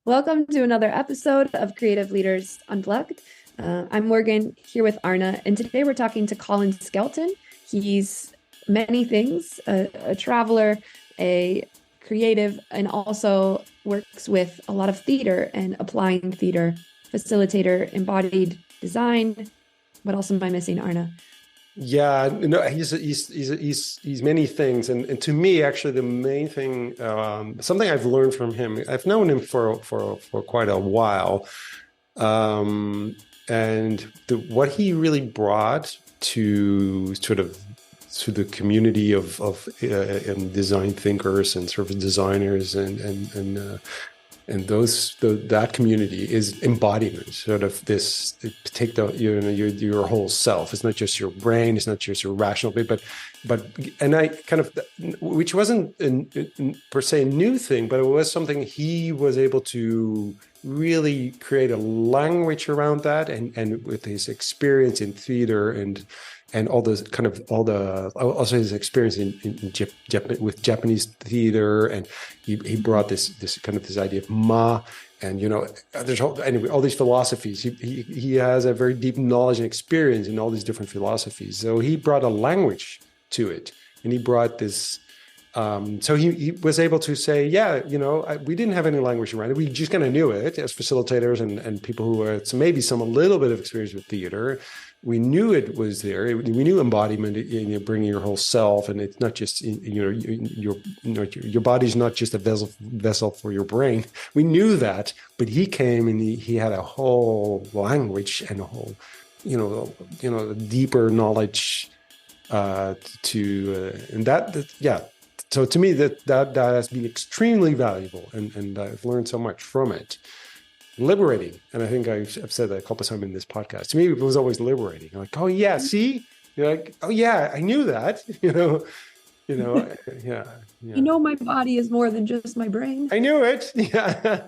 Welcome to another episode of Creative Leaders Unplugged. I'm Morgan here with Arna, and today we're talking to Colin Skelton. He's many things, a traveler, a creative, and also works with a lot of theater and applying theater, facilitator, embodied design. What else am I missing, Arna? Yeah, no, he's many things, and to me, actually, the main thing, something I've learned from him. I've known him for quite a while, and what he really brought to sort of to the community of design thinkers and sort of designers and that community is embodiment, sort of this take the your whole self. It's not just your brain, it's not just your rational bit, but and I kind of, which wasn't per se a new thing, but it was something he was able to really create a language around that, and with his experience in theater and all the kind of all the also his experience with Japanese theater, and he brought this kind of this idea of ma, and there's all these philosophies. He has a very deep knowledge and experience in all these different philosophies. So he brought a language to it, and he brought this. So he was able to say, yeah, we didn't have any language around it. We just kind of knew it as facilitators and people who were maybe a little bit of experience with theater. We knew it was there. We knew embodiment, bringing your whole self, and it's not just your body's not just a vessel for your brain. We knew that, but he came and he had a whole language and a whole, deeper knowledge and yeah. So to me, that has been extremely valuable, and I've learned so much from it. Liberating, and I think I've said that a couple of times in this podcast. To me, it was always liberating. Like, oh yeah, see, you're like, oh yeah, I knew that. Yeah. My body is more than just my brain. I knew it. Yeah,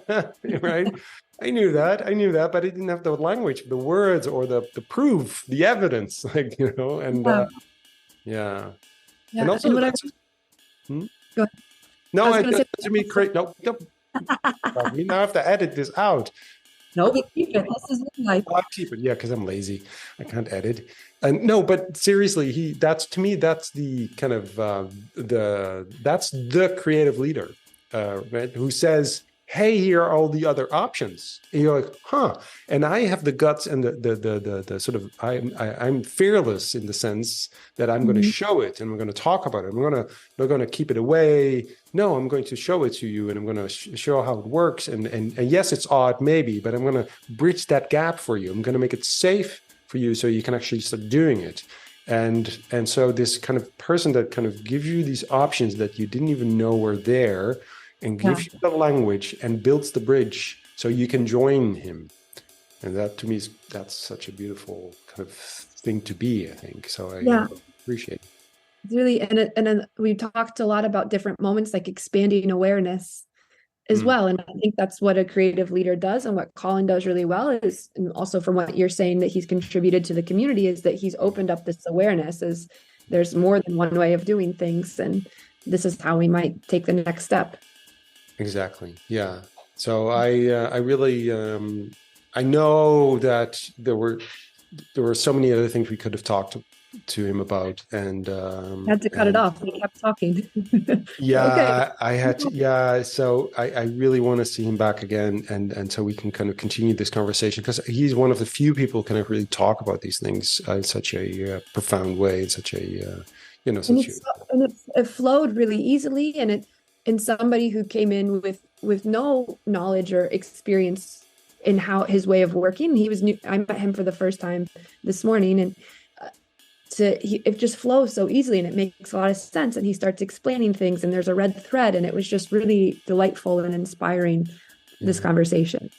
right. I knew that, but I didn't have the language, the words, or the proof, the evidence. And yeah. Yeah. And also, and what Go ahead. No, to me, great. No. We now have to edit this out. No, we keep it. This is life. I'll keep it, yeah, because I'm lazy. I can't edit. And no, but seriously, that's the kind of that's the creative leader, right? Who says, hey, here are all the other options. And you're like, huh? And I have the guts and the sort of I'm fearless in the sense that I'm going to show it, and we're going to talk about it. Not going to keep it away. No, I'm going to show it to you, and I'm going to show how it works. And yes, it's odd maybe, but I'm going to bridge that gap for you. I'm going to make it safe for you so you can actually start doing it. And so this kind of person that kind of gives you these options that you didn't even know were there, and gives you the language and builds the bridge so you can join him. And that, to me, that's such a beautiful kind of thing to be, I think. So I appreciate it. It's really, and we've talked a lot about different moments, like expanding awareness as well. And I think that's what a creative leader does, and what Colin does really well is, and also from what you're saying that he's contributed to the community, is that he's opened up this awareness as there's more than one way of doing things, and this is how we might take the next step. Exactly. Yeah. So I really I know that there were so many other things we could have talked to him about, and had to cut it off. We kept talking. Yeah, okay. I had to. Yeah. So I really want to see him back again, and so we can kind of continue this conversation, because he's one of the few people who kind of really talk about these things in such a profound way, in such a it flowed really easily, and somebody who came in with no knowledge or experience in how his way of working. He was new. I met him for the first time this morning, and it just flows so easily, and it makes a lot of sense. And he starts explaining things, and there's a red thread, and it was just really delightful and inspiring, this conversation.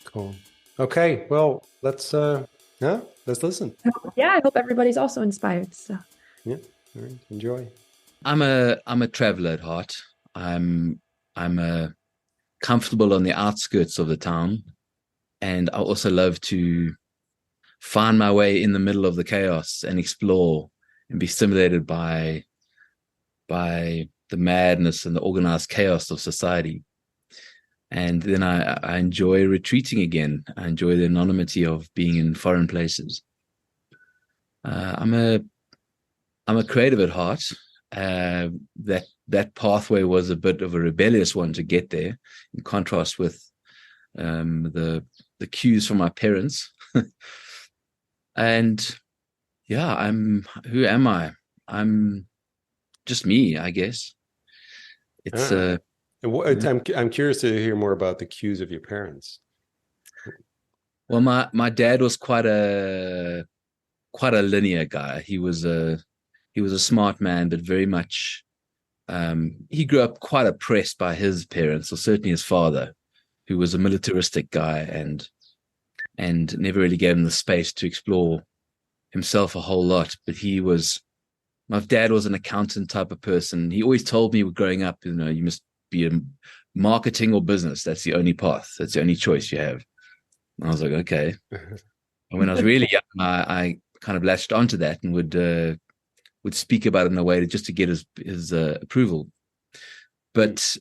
Cool. Okay. Well, let's listen. Yeah, I hope everybody's also inspired. So yeah, all right. Enjoy. I'm a traveler at heart. I'm comfortable on the outskirts of the town, and I also love to find my way in the middle of the chaos and explore and be stimulated by the madness and the organized chaos of society. And then I enjoy retreating again. I enjoy the anonymity of being in foreign places. I'm a creative at heart. That pathway was a bit of a rebellious one to get there, in contrast with the cues from my parents. And yeah, who am I? I'm just me, I guess. It's Ah. yeah. I'm curious to hear more about the cues of your parents. Well, my dad was quite a linear guy. He was a smart man, but very much he grew up quite oppressed by his parents, or certainly his father, who was a militaristic guy and never really gave him the space to explore himself a whole lot. But my dad was an accountant type of person. He always told me growing up, you must be in marketing or business. That's the only path. That's the only choice you have. And I was like, okay. And when I was really young, I kind of latched onto that and would speak about it in a way just to get his approval. But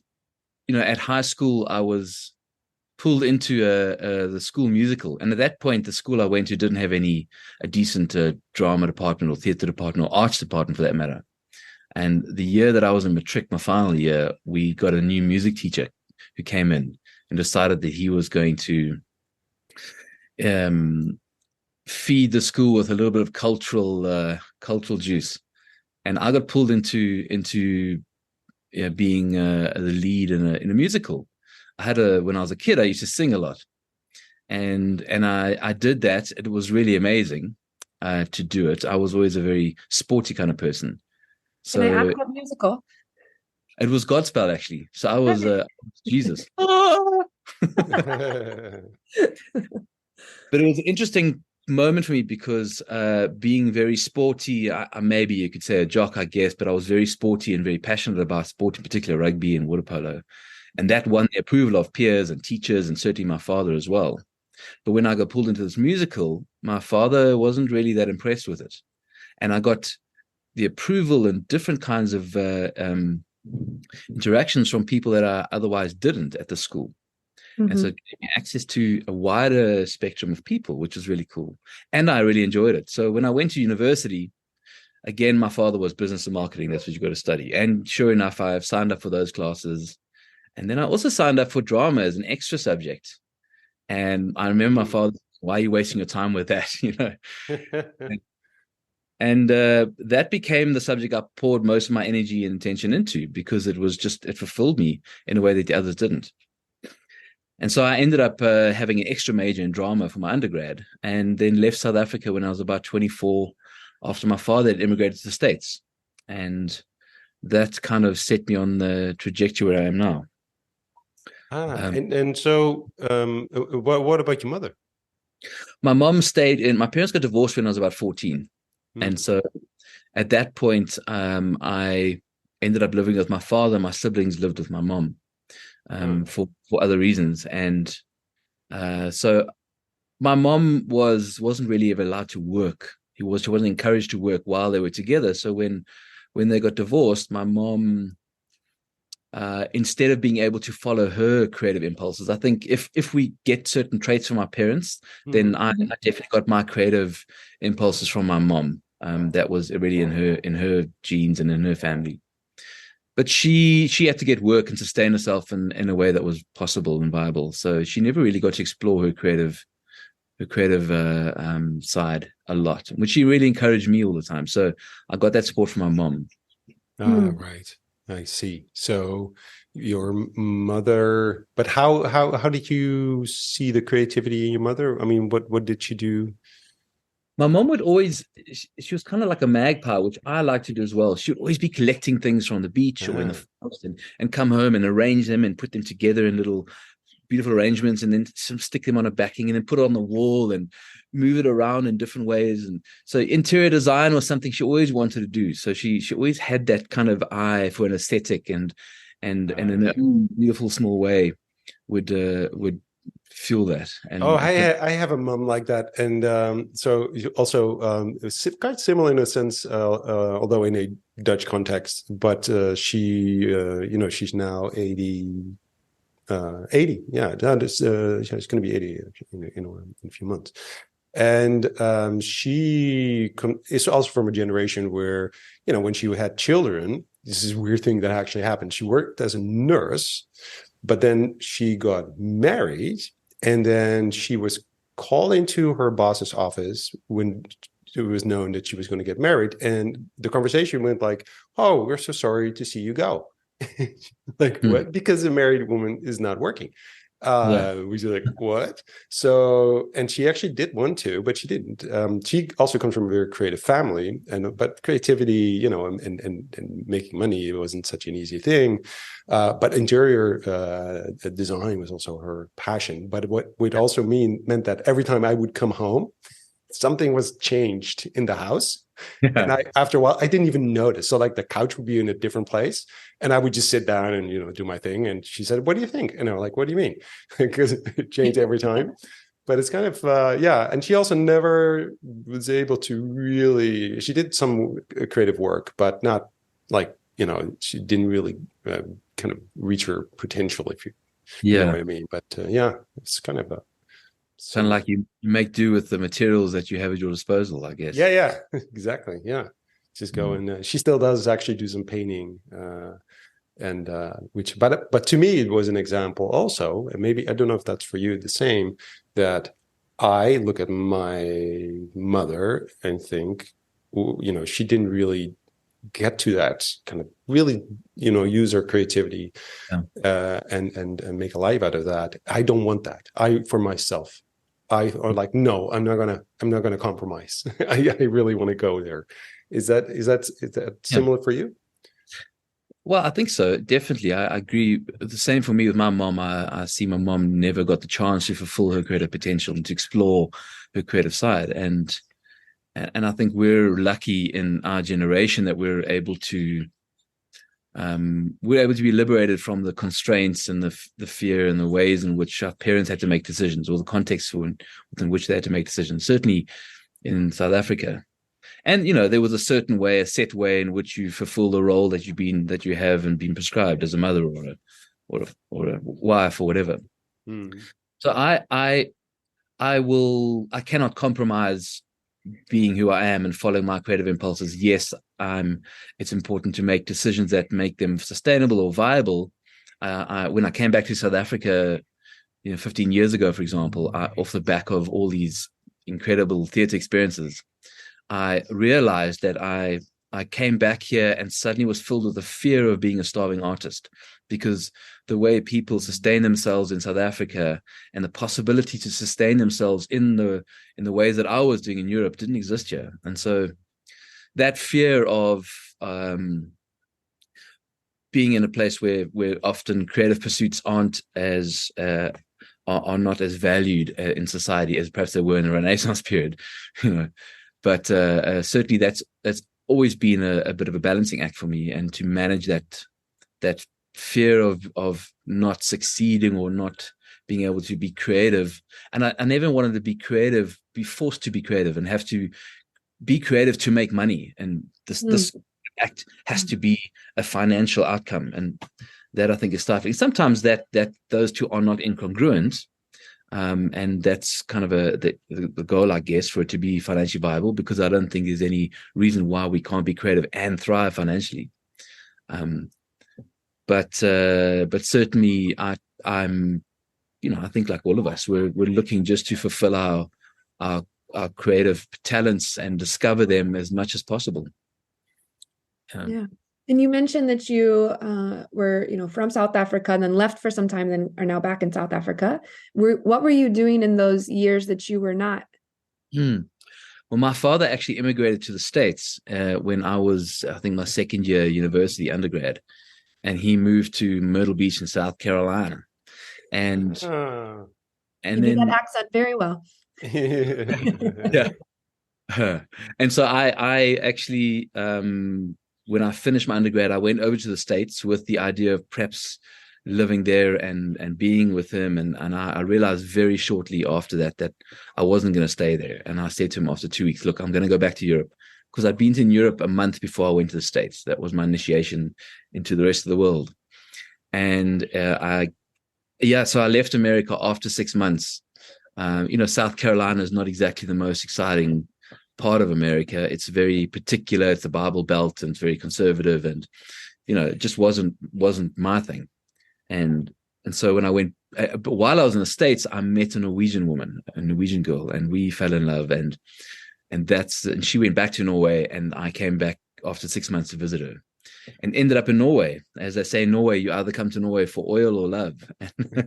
at high school, I was pulled into the school musical, and at that point, the school I went to didn't have a decent drama department or theatre department or arts department for that matter. And the year that I was in matric, my final year, we got a new music teacher who came in and decided that he was going to feed the school with a little bit of cultural juice. And I got pulled into being the lead in a musical. When I was a kid, I used to sing a lot, and I did that. It was really amazing to do it. I was always a very sporty kind of person. So Can I ask what musical? it was Godspell, actually. So I was Jesus. But it was an interesting moment for me because being very sporty, maybe you could say a jock, I guess, but I was very sporty and very passionate about sport, in particular rugby and water polo. And that won the approval of peers and teachers and certainly my father as well. But when I got pulled into this musical, my father wasn't really that impressed with it. And I got the approval and different kinds of interactions from people that I otherwise didn't at the school. Mm-hmm. And so it gave me access to a wider spectrum of people, which was really cool. And I really enjoyed it. So when I went to university, again, my father was business and marketing. That's what you got to study. And sure enough, I've signed up for those classes. And then I also signed up for drama as an extra subject. And I remember my father, why are you wasting your time with that? And that became the subject I poured most of my energy and attention into because it fulfilled me in a way that the others didn't. And so I ended up having an extra major in drama for my undergrad and then left South Africa when I was about 24 after my father had immigrated to the States. And that kind of set me on the trajectory where I am now. So what about your mother? My mom my parents got divorced when I was about 14. And so at that point, I ended up living with my father. My siblings lived with my mom for other reasons. And so my mom wasn't really ever allowed to work. She wasn't encouraged to work while they were together. So when they got divorced, my mom, instead of being able to follow her creative impulses, I think if we get certain traits from our parents, then I definitely got my creative impulses from my mom. That was already in her genes and in her family. But she had to get work and sustain herself in a way that was possible and viable. So she never really got to explore her creative side a lot, which she really encouraged me all the time. So I got that support from my mom. Right. I see. So your mother, but how did you see the creativity in your mother? I mean, what did she do? My mom would she was kind of like a magpie, which I like to do as well. She would always be collecting things from the beach or in the forest and come home and arrange them and put them together in little beautiful arrangements and then stick them on a backing and then put it on the wall and move it around in different ways. And so interior design was something she always wanted to do. So she always had that kind of eye for an aesthetic and in a beautiful small way would fuel that. And I have a mom like that, and so also quite similar in a sense, although in a Dutch context. But she, she's now 80. 80. Yeah, she's going to be 80 in a few months. And she is also from a generation where, when she had children, this is a weird thing that actually happened. She worked as a nurse, but then she got married, and then she was called into her boss's office when it was known that she was going to get married. And the conversation went like, "Oh, we're so sorry to see you go." Like, what? Because a married woman is not working. We were like, what? So, and she actually did want to, but she didn't. She also comes from a very creative family, but creativity, and making money, it wasn't such an easy thing. But interior design was also her passion. But what would also meant that every time I would come home, something was changed in the house. And after a while, I didn't even notice. So like the couch would be in a different place, and I would just sit down and, do my thing. And she said, "What do you think?" And I'm like, "What do you mean?" Because it changed every time. But it's kind of, And she also never was able to really, she did some creative work, but not like, she didn't really kind of reach her potential, if you know what I mean. But it's kind of kind of like you make do with the materials that you have at your disposal, I guess. Yeah, exactly. Yeah, just go and she still does actually do some painting, and but to me it was an example also, and maybe I don't know if that's for you the same, that I look at my mother and think, she didn't really get to that kind of really, use her creativity and make a life out of that. I don't want that. For myself, I are like, no, I'm not gonna compromise. I really want to go there. Is that similar for you? Well, I think so. Definitely. I agree. The same for me with my mom. I see my mom never got the chance to fulfill her creative potential and to explore her creative side. And I think we're lucky in our generation that we're able to be liberated from the constraints and the fear and the ways in which our parents had to make decisions, or the context within which they had to make decisions. Certainly in South Africa, and there was a set way in which you fulfill the role that you have and been prescribed as a mother or a wife or whatever. So I cannot compromise being who I am and following my creative impulses. Yes, it's important to make decisions that make them sustainable or viable. When I came back to South Africa, 15 years ago, for example, off the back of all these incredible theater experiences, I realized that I came back here and suddenly was filled with the fear of being a starving artist, because the way people sustain themselves in South Africa and the possibility to sustain themselves in the ways that I was doing in Europe didn't exist here. And so that fear of being in a place where often creative pursuits aren't as are not as valued in society as perhaps they were in the Renaissance period, But certainly that's always been a bit of a balancing act for me, and to manage that fear of not succeeding or not being able to be creative. And I never wanted to be creative, be forced to be creative and have to be creative to make money. And this act has to be a financial outcome. And that, I think, is stifling. Sometimes that those two are not incongruent. And that's kind of the goal, I guess, for it to be financially viable, because I don't think there's any reason why we can't be creative and thrive financially. But certainly I'm, I think like all of us, we're looking just to fulfill our creative talents and discover them as much as possible. Yeah. And you mentioned that you were, from South Africa and then left for some time, then are now back in South Africa. What were you doing in those years that you were not? Well, my father actually immigrated to the States when I was, I think, my second year university undergrad, and he moved to Myrtle Beach in South Carolina. And you did that accent very well. Yeah. And so I actually, when I finished my undergrad, I went over to the States with the idea of perhaps living there and being with him. And I realized very shortly after that I wasn't going to stay there. And I said to him after 2 weeks, look, I'm going to go back to Europe, because I'd been in Europe a month before I went to the States. That was my initiation into the rest of the world. And I Yeah, so I left America after 6 months. South Carolina is not exactly the most exciting part of America. It's very particular. It's the Bible Belt, and it's very conservative, and it just wasn't my thing. And so when I went, but while I was in the States, I met a Norwegian woman, a Norwegian girl, and we fell in love. And she went back to Norway, and I came back after 6 months to visit her, and ended up in Norway. As I say in Norway, you either come to Norway for oil or love.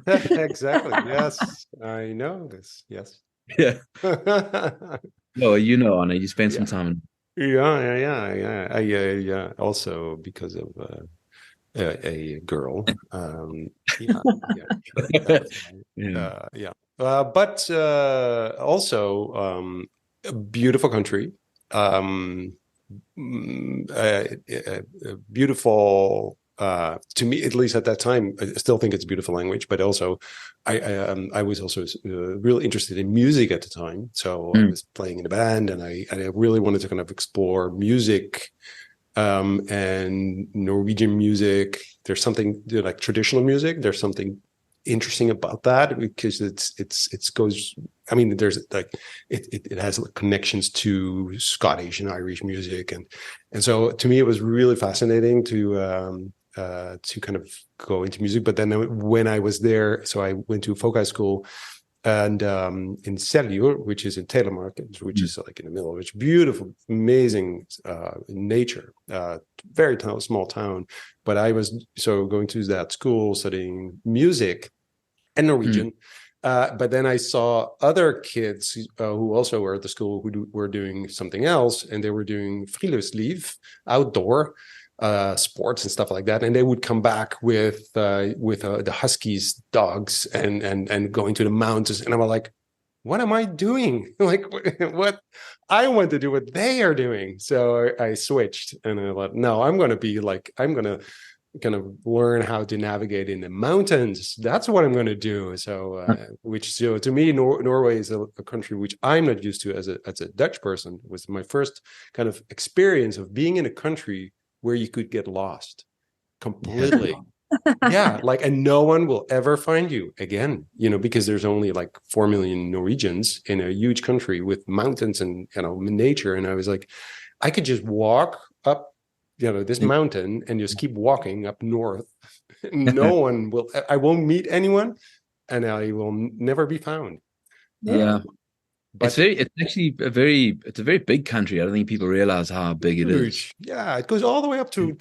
Exactly. Yes, I know this. Yes. Yeah. No, Anna, you spent some Yeah. time. Yeah. Also because of a girl. Yeah, Yeah. yeah. But also a beautiful country. Beautiful. To me, at least at that time, I still think it's a beautiful language. But also, I was also really interested in music at the time. So I was playing in a band, and I really wanted to kind of explore music. And Norwegian music, there's something like traditional music. There's something interesting about that because it goes. I mean, there's like it has connections to Scottish and Irish music, and so to me it was really fascinating to kind of go into music. But then when I was there, so I went to folk high school. And in Seljord, which is in Telemark, which is like in the middle of it's beautiful, amazing nature, very small town. But I was going to that school studying music and Norwegian. But then I saw other kids who also were at the school who were doing something else, and they were doing friluftsliv, outdoor sports and stuff like that, and they would come back with the Huskies dogs and going to the mountains, and I was like, what am I doing? Like, what I want to do what they are doing. So I switched, and I thought, no, I'm going to kind of learn how to navigate in the mountains. That's what I'm going to do. So to me, Norway is a country which I'm not used to as a Dutch person. It was my first kind of experience of being in a country where you could get lost completely. Yeah, like, and no one will ever find you again, because there's only like 4 million Norwegians in a huge country with mountains and, nature. And I was like, I could just walk up, this mountain and just keep walking up north. I won't meet anyone, and I will never be found. Yeah. But it's actually a very big country. I don't think people realize how big it is. Yeah, it goes all the way up to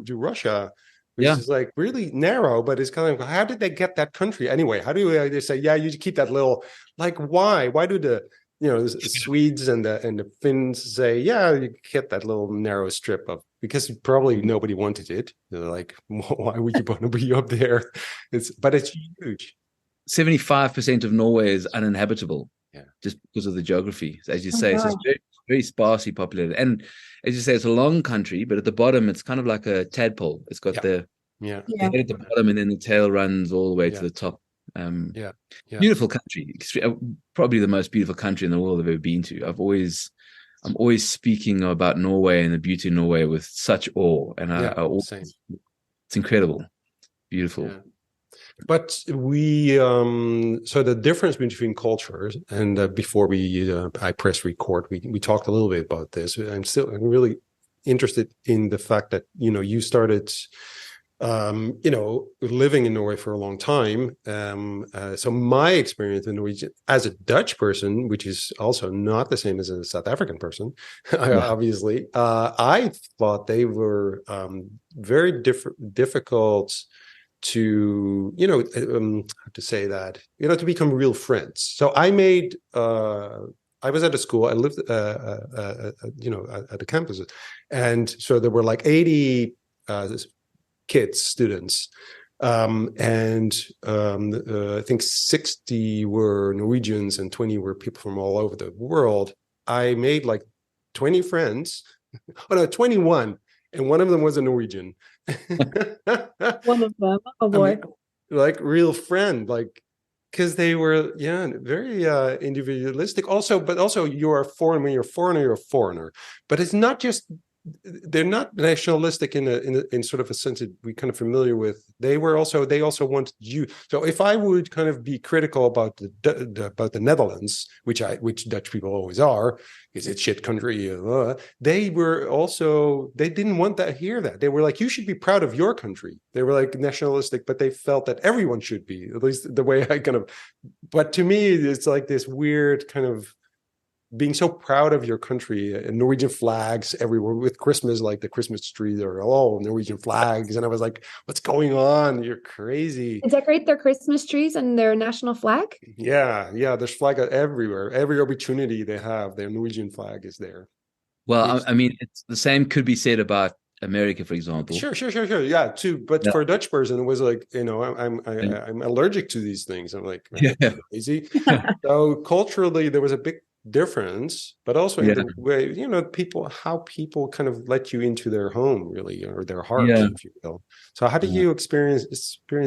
Russia, which is like really narrow, but it's kind of, how did they get that country anyway? How do they say, yeah, you keep that little, like, why do the Swedes and the Finns say, yeah, you get that little narrow strip of, because probably nobody wanted it. They're like, why would you want to be up there? But it's huge. 75% of Norway is uninhabitable. Yeah. Just because of the geography, as you say. So it's very, very sparsely populated. And as you say, it's a long country, but at the bottom, it's kind of like a tadpole. It's got the head at the bottom, and then the tail runs all the way to the top. Beautiful country. Probably the most beautiful country in the world I've ever been to. I'm always speaking about Norway and the beauty of Norway with such awe. And it's incredible. Beautiful. Yeah. But we, so the difference between cultures, and before I press record, we talked a little bit about this. I'm really interested in the fact that, you started, living in Norway for a long time. So my experience in Norwegian as a Dutch person, which is also not the same as a South African person, obviously, I thought they were very difficult to how to say that, to become real friends. So I was at a school, I lived at the campus, and so there were like 80 students, and I think 60 were Norwegians and 20 were people from all over the world. I made like 20 friends. Oh no, 21, and one of them was a Norwegian. One of them, oh boy. Like real friend, like, because they were very individualistic. But also you're a foreigner. When you're a foreigner, you're a foreigner. But it's not just they're not nationalistic in sort of a sense that we kind of familiar with. They also wanted you. So if I would kind of be critical about the Netherlands, which Dutch people always are, is it shit country? They didn't want that hear that. They were like, you should be proud of your country. They were like nationalistic, but they felt that everyone should be, at least the way I kind of. But to me, it's like this weird kind of being so proud of your country, and Norwegian flags everywhere with Christmas, like the Christmas tree, or all Norwegian flags. And I was like, what's going on? You're crazy. They decorate their Christmas trees and their national flag. Yeah. There's flag everywhere. Every opportunity they have, their Norwegian flag is there. Well, I mean, it's the same could be said about America, for example. Sure. Yeah, too. But for a Dutch person, it was like, I'm allergic to these things. I'm like, crazy. So culturally, there was a big difference, but also in the way, how people kind of let you into their home, really, or their heart, if you will. So how did you experience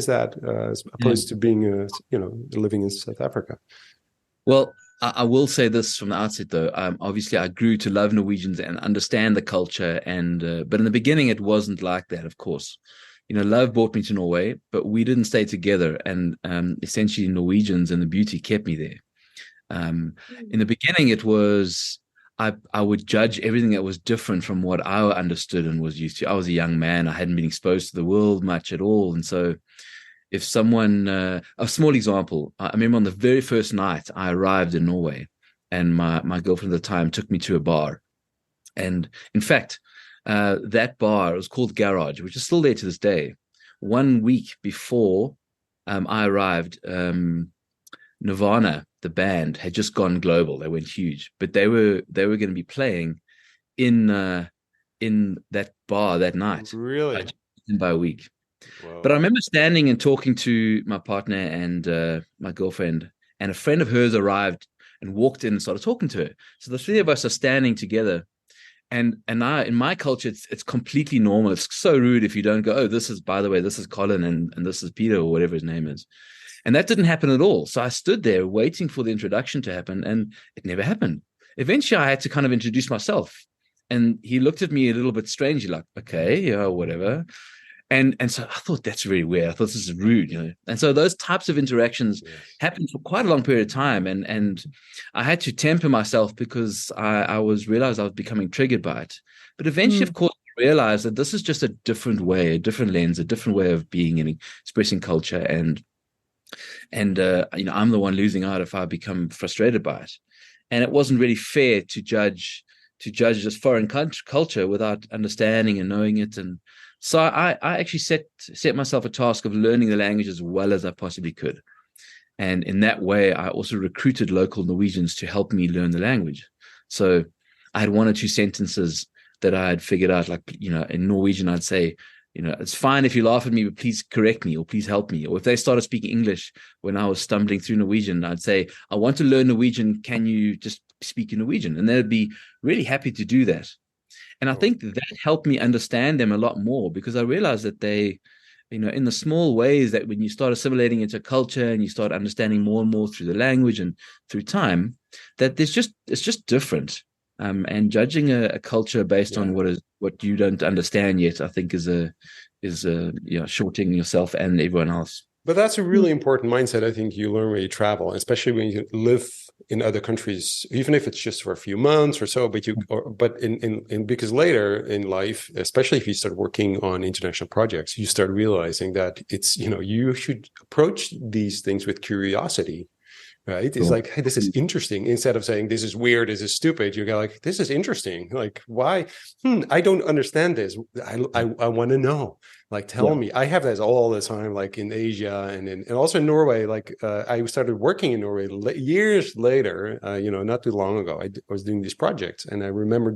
that as opposed to being living in South Africa? Well, I will say this from the outset, though. Obviously, I grew to love Norwegians and understand the culture, but in the beginning, it wasn't like that. Of course, love brought me to Norway, but we didn't stay together, and essentially, Norwegians and the beauty kept me there. In the beginning, it was I would judge everything that was different from what I understood and was used to. I was a young man; I hadn't been exposed to the world much at all, and so. If someone, a small example, I remember on the very first night I arrived in Norway, and my girlfriend at the time took me to a bar. And in fact, that bar was called Garage, which is still there to this day. 1 week before I arrived, Nirvana, the band, had just gone global. They went huge, but they were going to be playing in that bar that night. Really? By a week. Whoa. But I remember standing and talking to my partner and my girlfriend, and a friend of hers arrived and walked in and started talking to her. So the three of us are standing together. And I, in my culture, it's completely normal. It's so rude if you don't go, oh, by the way, this is Colin and this is Peter or whatever his name is. And that didn't happen at all. So I stood there waiting for the introduction to happen, and it never happened. Eventually, I had to kind of introduce myself. And he looked at me a little bit strangely, like, okay, yeah, whatever. And so I thought that's really weird. I thought this is rude, And so those types of interactions happened for quite a long period of time. And I had to temper myself because I realized I was becoming triggered by it. But eventually, of course, I realized that this is just a different way, a different lens, a different way of being and expressing culture. And I'm the one losing out if I become frustrated by it. And it wasn't really fair to judge just foreign culture without understanding and knowing it. And so I actually set myself a task of learning the language as well as I possibly could. And in that way, I also recruited local Norwegians to help me learn the language. So I had one or two sentences that I had figured out, like, in Norwegian, I'd say, it's fine if you laugh at me, but please correct me or please help me. Or if they started speaking English when I was stumbling through Norwegian, I'd say, I want to learn Norwegian. Can you just speak in Norwegian? And they'd be really happy to do that. And I think that helped me understand them a lot more, because I realized that they, in the small ways that when you start assimilating into culture and you start understanding more and more through the language and through time, that it's just different. And judging a culture based on what you don't understand yet, I think is shorting yourself and everyone else. But that's a really important mindset. I think you learn when you travel, especially when you live in other countries, even if it's just for a few months or so. But because later in life, especially if you start working on international projects, you start realizing that it's you should approach these things with curiosity. Right? It's like, hey, this is interesting. Instead of saying this is weird, this is stupid, you go like, this is interesting. Like, why? I don't understand this. I want to know. Like, tell me. I have that all the time, like in Asia and also in Norway. Like, I started working in Norway years later. Not too long ago. I was doing these projects, and I remember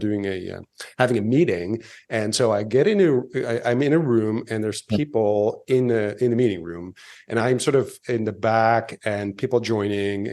having a meeting. And so I'm in a room, and there's people in the meeting room, and I'm sort of in the back, and people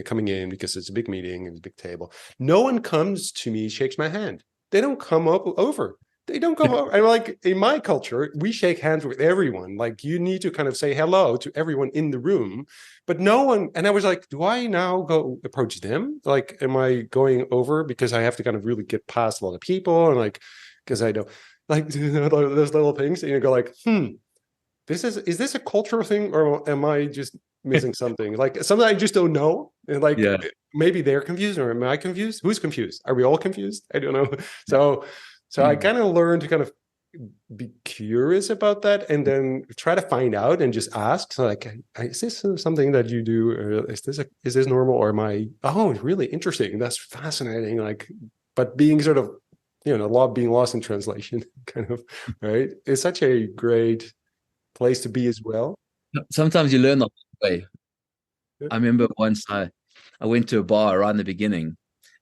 coming in because it's a big meeting and a big table. No one comes to me, shakes my hand. They don't come over. They don't come over. I'm like, in my culture, we shake hands with everyone. Like, you need to kind of say hello to everyone in the room, but no one. And I was like, do I now go approach them? Like, am I going over because I have to kind of really get past a lot of people? And like, because I know, like, those little things, and you go like, is this a cultural thing, or am I just missing something? Like, something I just don't know. And like, Yeah. maybe they're confused, or am I confused? Who's confused? Are we all confused? I don't know. So I kind of learned to kind of be curious about that, and then try to find out and just ask. So like, is this something that you do? Or is this normal, or am I? Oh, it's really interesting. That's fascinating. Like, but being sort of, being lost in translation, kind of, right? It's such a great place to be as well. Sometimes you learn the hard way. I remember once I went to a bar right in the beginning,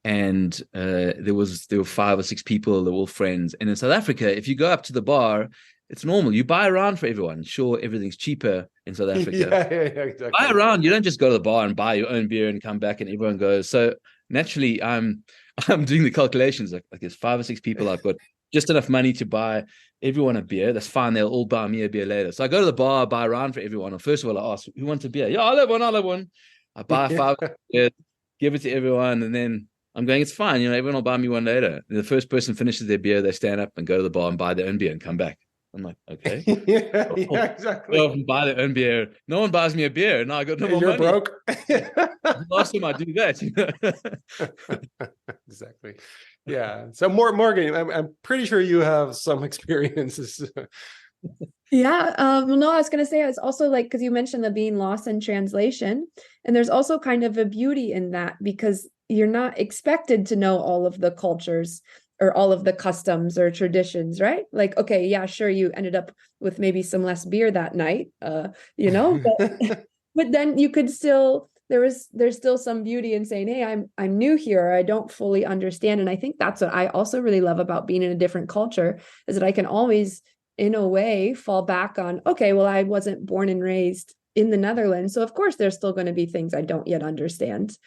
and there were 5 or 6 people that were all friends. And in South Africa, if you go up to the bar, it's normal. You buy around for everyone. Sure, everything's cheaper in South Africa. Yeah, exactly. Buy around. You don't just go to the bar and buy your own beer and come back and everyone goes. So naturally, I'm doing the calculations. Like there's 5 or 6 people. I've got just enough money to buy everyone a beer. That's fine. They'll all buy me a beer later. So I go to the bar, buy around for everyone. And first of all, I ask, who wants a beer? Yeah, I'll have one. I'll have one. I buy 5 beers, give it to everyone, and then I'm going, it's fine. Everyone will buy me one later. And the first person finishes their beer, they stand up and go to the bar and buy their own beer and come back. I'm like, okay. Yeah, exactly. Go and buy their own beer. No one buys me a beer. Now I got no more You're money. broke. Last time I do that. Exactly. Yeah. So Morgan, I'm pretty sure you have some experiences. Yeah. No, I was going to say, I was also like, because you mentioned the being lost in translation, and there's also kind of a beauty in that, because you're not expected to know all of the cultures or all of the customs or traditions, right? Like, okay, yeah, sure, you ended up with maybe some less beer that night, but then you could still, there's still some beauty in saying, hey, I'm new here, I don't fully understand. And I think that's what I also really love about being in a different culture, is that I can always, in a way, fall back on, okay, well, I wasn't born and raised in the Netherlands, so of course there's still going to be things I don't yet understand.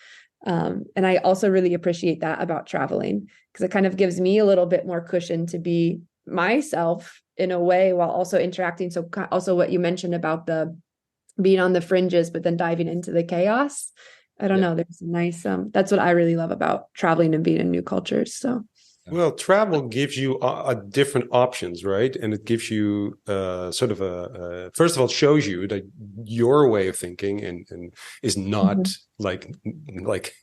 And I also really appreciate that about traveling, because it kind of gives me a little bit more cushion to be myself in a way, while also interacting. So also what you mentioned about the being on the fringes, but then diving into the chaos. I don't know. There's a nice, that's what I really love about traveling and being in new cultures. So. Well, travel gives you a different options, right? And it gives you sort of first of all, shows you that your way of thinking and is not like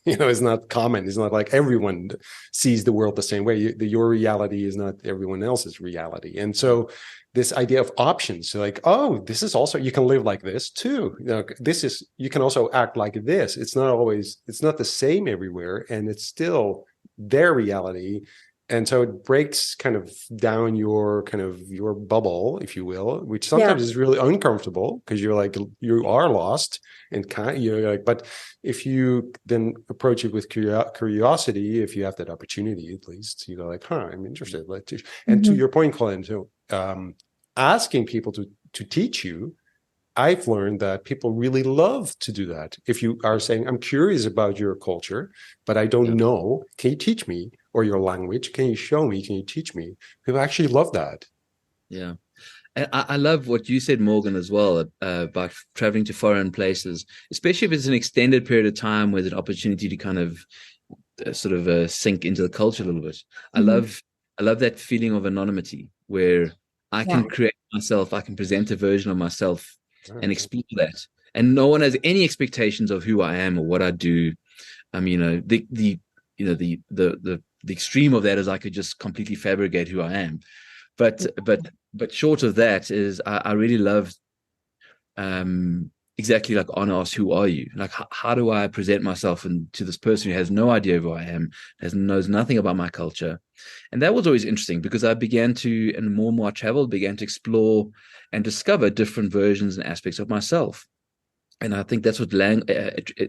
it's not common. It's not like everyone sees the world the same way. Your reality is not everyone else's reality. And so this idea of options, like, oh, this is also, you can live like this too. You can also act like this. It's not the same everywhere, and it's still their reality. And so it breaks kind of down your bubble, if you will, which sometimes is really uncomfortable, because you're like, you are lost, and you're like, but if you then approach it with curiosity, if you have that opportunity, at least, you go like, I'm interested. And to your point, Colin, so asking people to teach you, I've learned that people really love to do that. If you are saying, I'm curious about your culture, but I don't know, can you teach me? Or your language, can you show me? Can you teach me? People actually love that. Yeah. And I love what you said, Morgan, as well, about traveling to foreign places, especially if it's an extended period of time with an opportunity to kind of sink into the culture a little bit. I love that feeling of anonymity, where I can create myself, I can present a version of myself and explore that. And no one has any expectations of who I am or what I do. The extreme of that is I could just completely fabricate who I am. But short of that is I really love exactly like Anna asked, who are you? Like, how do I present myself to this person who has no idea who I am, knows nothing about my culture? And that was always interesting, because I began to, and more and more I traveled, began to explore and discover different versions and aspects of myself. And I think that's what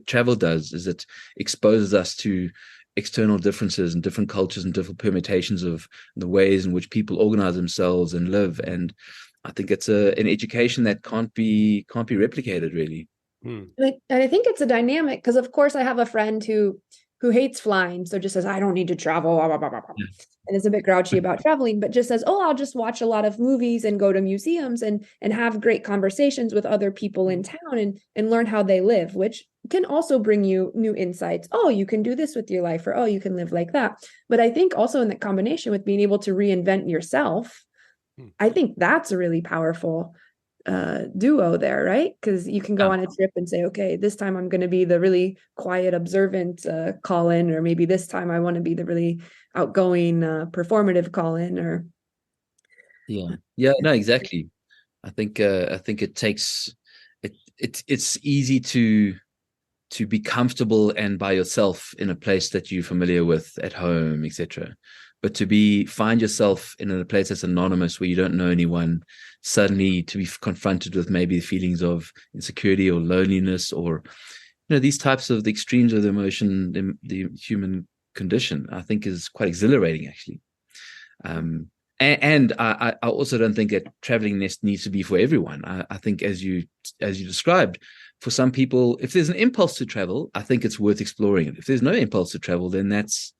travel does, is it exposes us to external differences and different cultures and different permutations of the ways in which people organize themselves and live. And I think it's an education that can't be replicated, really. And I think it's a dynamic, because of course I have a friend who who hates flying, so just says, I don't need to travel, blah, blah, blah, blah, blah, Yeah. and is a bit grouchy about traveling, but just says, oh, I'll just watch a lot of movies and go to museums and have great conversations with other people in town and learn how they live, which can also bring you new insights. Oh, you can do this with your life, or oh, you can live like that. But I think also in that combination with being able to reinvent yourself, I think that's a really powerful duo there, right? Because you can go on a trip and say, okay, this time I'm going to be the really quiet, observant Colin, or maybe this time I want to be the really outgoing, performative Colin, or yeah, no, exactly. I think it takes it's easy to be comfortable and by yourself in a place that you're familiar with at home, etc. But to find yourself in a place that's anonymous where you don't know anyone, suddenly to be confronted with maybe the feelings of insecurity or loneliness, or these types of the extremes of the emotion, the human condition, I think is quite exhilarating actually. And I also don't think that traveling needs to be for everyone. I think as you described, for some people, if there's an impulse to travel, I think it's worth exploring it. If there's no impulse to travel, then that's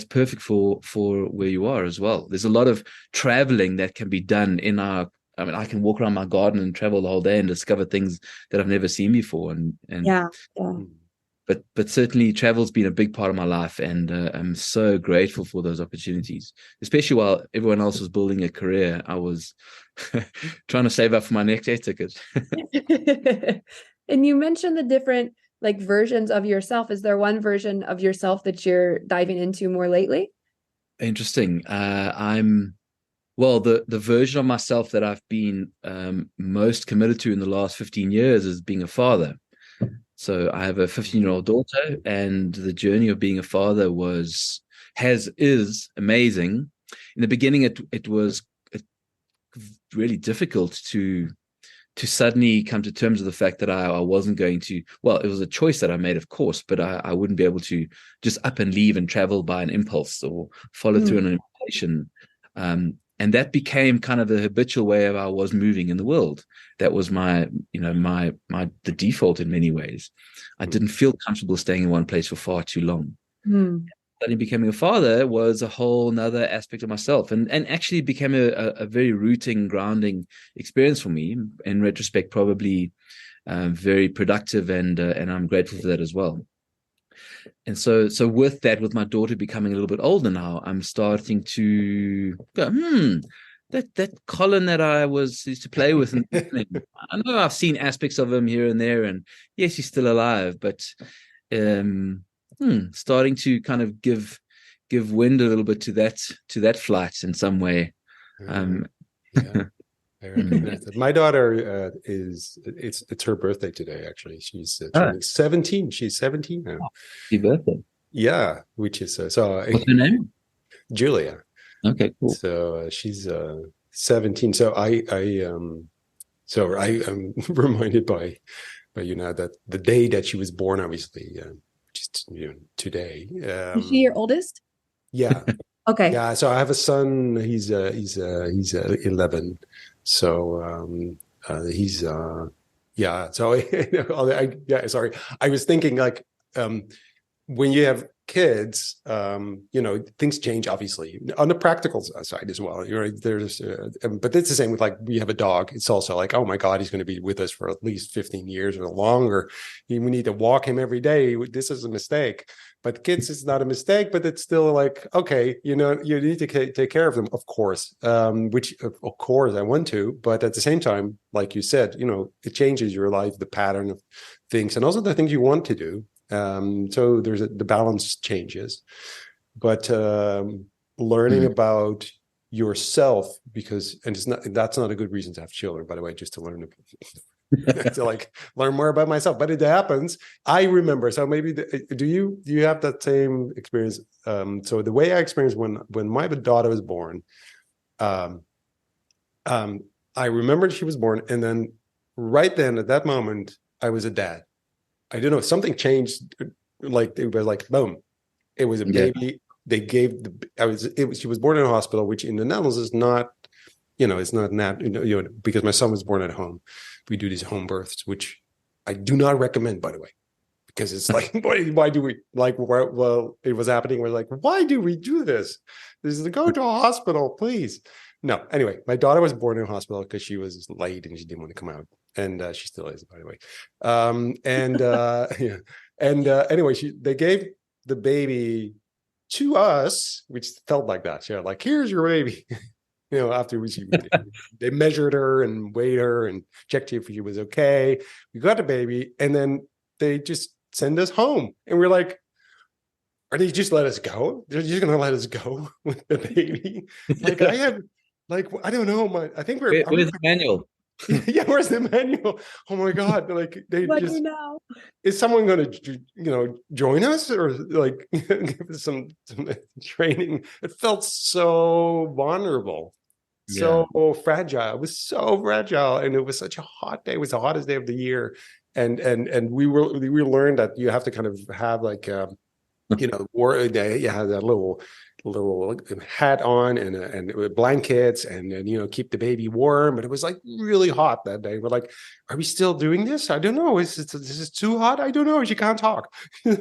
perfect for where you are as well. There's a lot of traveling that can be done I can walk around my garden and travel the whole day and discover things that I've never seen before. And yeah. But certainly travel's been a big part of my life, and I'm so grateful for those opportunities, especially while everyone else was building a career. I was trying to save up for my next air ticket. And you mentioned the different like versions of yourself. Is there one version of yourself that you're diving into more lately? Interesting. The version of myself that I've been most committed to in the last 15 years is being a father. So I have a 15-year-old daughter, and the journey of being a father is amazing. In the beginning, it was really difficult to suddenly come to terms with the fact that I wasn't going to. Well, it was a choice that I made, of course, but I wouldn't be able to just up and leave and travel by an impulse or follow through on an invitation. And that became kind of the habitual way of I was moving in the world. That was the default in many ways. I didn't feel comfortable staying in one place for far too long. Suddenly becoming a father was a whole nother aspect of myself, and actually became a very rooting, grounding experience for me. In retrospect, probably very productive, and I'm grateful for that as well. And so with that, with my daughter becoming a little bit older now, I'm starting to go, that Colin that I used to play with. And I know I've seen aspects of him here and there, and yes, he's still alive, but starting to kind of give wind a little bit to that flight in some way. Yeah. I recognize that. My daughter it's her birthday today. Actually, she's turning 17. She's 17 now. Happy birthday! Yeah, which is What's her name? Julia. Okay, cool. So she's 17. So I'm reminded by that the day that she was born, obviously, just today. Is she your oldest? Yeah. Okay. Yeah. So I have a son. He's 11. So he's yeah. So sorry. I was thinking like when you have kids, things change obviously on the practical side as well. There's but it's the same with like we have a dog. It's also like, oh my God, he's going to be with us for at least 15 years or longer. We need to walk him every day. This is a mistake. But kids, it's not a mistake, but it's still like, okay, you need to take care of them, of course, which of course I want to, but at the same time, like you said, it changes your life, the pattern of things, and also the things you want to do. So the balance changes, but learning about yourself, that's not a good reason to have children, by the way, just to learn to like learn more about myself, but it happens. I remember. So maybe do you have that same experience? So the way I experienced when my daughter was born, I remembered she was born, and then right then at that moment I was a dad. I don't know, something changed. Like it was like boom, it was a baby. They gave she was born in a hospital, which in the Netherlands is not, it's not because my son was born at home. We do these home births, which I do not recommend, by the way, because it's like, why do we like? Well, it was happening. We're like, why do we do this? This is go to a hospital, please. No, anyway, my daughter was born in a hospital because she was late and she didn't want to come out, and she still is, by the way. Yeah, and anyway, they gave the baby to us, which felt like that. Yeah, like, here's your baby. After they measured her and weighed her and checked if she was okay. We got the baby, and then they just send us home, and we're like, are they just let us go? They're just going to let us go with the baby? Like, I don't know. I think Where's the manual? Yeah, where's the manual? Oh my God! Like, they What just. now? Is someone going to, join us, or like give us some training? It felt so vulnerable, so fragile. It was so fragile, and it was such a hot day. It was the hottest day of the year, and we learned that you have to kind of have like you had that little hat on and blankets and keep the baby warm. But it was like really hot that day. We're like, are we still doing this? I don't know. This is too hot? I don't know. She can't talk. No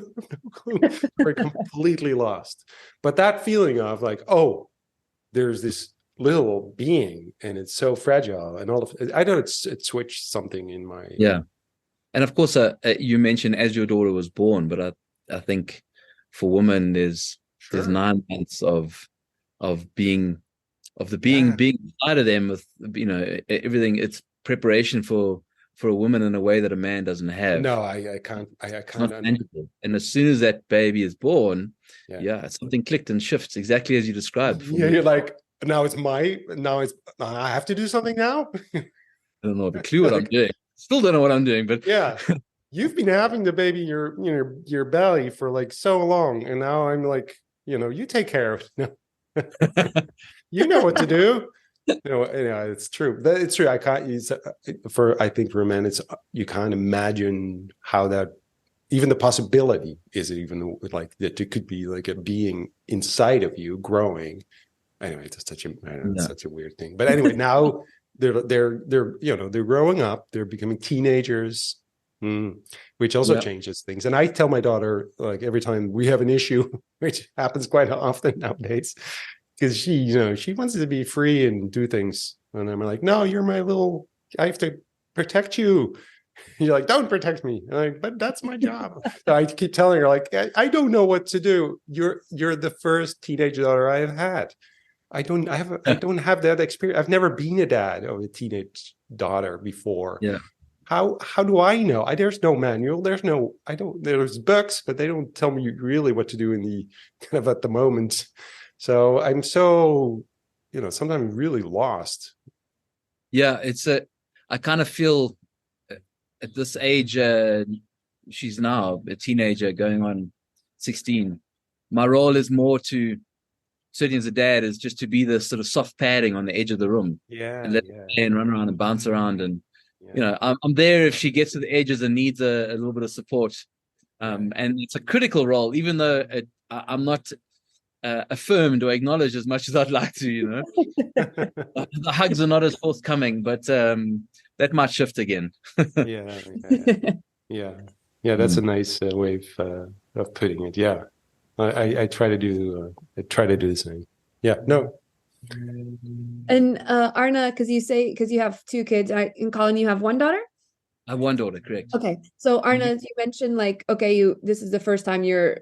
clue. We're completely lost. But that feeling of like, oh, there's this little being and it's so fragile and all of it. I know it switched something in my And of course, you mentioned as your daughter was born, but I think for women there's 9 months of being being inside of them with everything. It's preparation for a woman in a way that a man doesn't have. No, I can't. It's not tangible. And as soon as that baby is born, something clicked and shifts exactly as you described. You're like, I have to do something now. I don't know the clue what I'm doing. Still don't know what I'm doing, but yeah. You've been having the baby in your belly for like so long, and now I'm like, you take care of it. You know what to do. It's true. It's true. I can't use I think for men, you can't imagine how that, even the possibility is even like that it could be like a being inside of you growing. Anyway, it's such a weird thing. But anyway, now they're growing up. They're becoming teenagers. Which also changes things. And I tell my daughter, like, every time we have an issue, which happens quite often nowadays, because she wants to be free and do things. And I'm like, no, you're my little, I have to protect you. You're like, don't protect me. I'm like, but that's my job. So I keep telling her, like, I don't know what to do. You're the first teenage daughter I have had. I don't have that experience. I've never been a dad of a teenage daughter before. Yeah. How do I know? There's no manual. There's books, but they don't tell me really what to do in the kind of at the moment. So I'm so, sometimes really lost. Yeah, I kind of feel at this age, she's now a teenager going on 16. My role is more to, certainly as a dad, is just to be the sort of soft padding on the edge of the room. And let her play and run around and bounce around. And, I'm there if she gets to the edges and needs a little bit of support. And it's a critical role, even though I'm not affirmed or acknowledged as much as I'd like to, The hugs are not as forthcoming, but that might shift again. Yeah. That's a nice way of putting it. Yeah. I try to do the same. Yeah. No. And Arna, because you have 2 kids, and Colin, you have 1 daughter? I have 1 daughter, correct. Okay. So Arna, you mentioned like, okay, this is the first time you're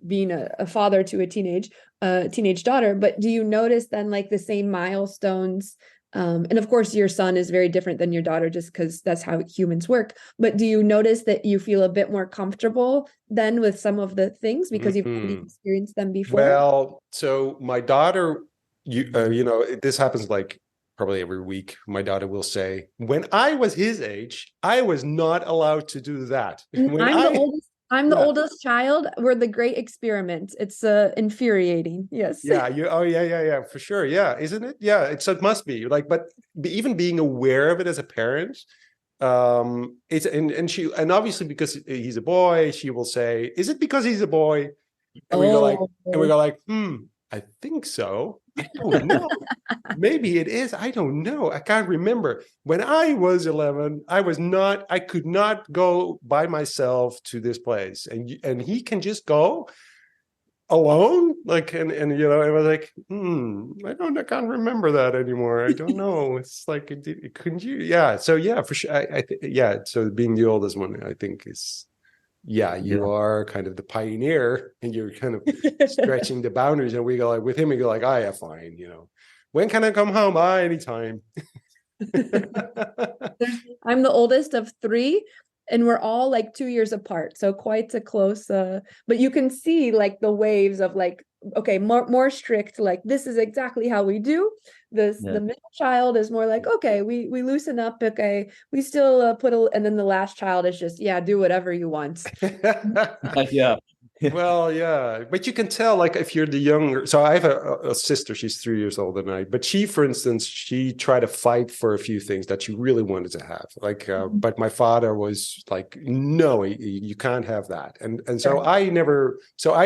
being a father to a teenage daughter, but do you notice then like the same milestones? And of course your son is very different than your daughter just because that's how humans work. But do you notice that you feel a bit more comfortable then with some of the things because you've already experienced them before? Well, so my daughter, this happens like probably every week. My daughter will say, when I was his age, I was not allowed to do that. I'm the oldest child. We're the great experiment. It's infuriating. Yes. Yeah. Yeah. For sure. Yeah. Isn't it? Yeah. It must be like, but even being aware of it as a parent, it's and obviously because he's a boy, she will say, "Is it because he's a boy?" And we go like, I think so. I don't know. Maybe it is. I don't know. I can't remember. When I was 11, I could not go by myself to this place. And he can just go alone. Like, and you know, I was like, I can't remember that anymore. I don't know. It's like, couldn't you? Yeah. So yeah, for sure. Yeah. So being the oldest one, I think is, yeah, you are kind of the pioneer and you're kind of stretching the boundaries. And we go like, with him, we go like, yeah, fine. You know, when can I come home? Anytime. I'm the oldest of three, and we're all like 2 years apart, so quite a close. But you can see like the waves of like, okay, more strict. Like this is exactly how we do. The middle child is more like, okay, we loosen up. Okay, we still and then the last child is just, yeah, do whatever you want. Yeah. Well, yeah, but you can tell, like, if you're the younger. So I have a sister, she's 3 years older than I, but she, for instance, she tried to fight for a few things that she really wanted to have. Like, but my father was like, no, you can't have that. And so I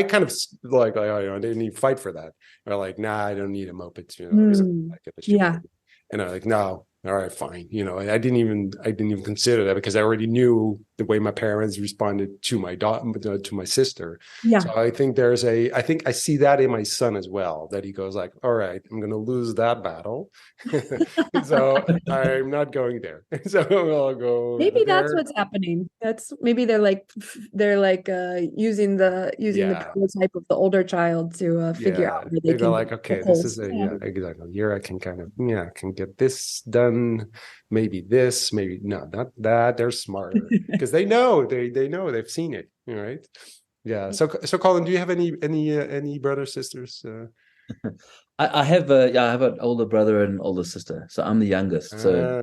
kind of like, I didn't even fight for that. Or like, nah, I don't need a moped, you know, Yeah. and I'm like, no. All right, fine. You know, I didn't even consider that because I already knew the way my parents responded to my daughter, to my sister. Yeah. So I think I think I see that in my son as well, that he goes like, all right, I'm going to lose that battle. So I'm not going there. So I'll go Maybe there. that's what's happening. That's maybe they're like using the prototype of the older child to figure out where they go like, okay, this is exactly here. I can kind of can get this done. Maybe this, maybe no, not that. They're smarter because they know they've seen it, right? Yeah. So Colin, do you have any brothers, sisters? I have an older brother and older sister, so I'm the youngest. So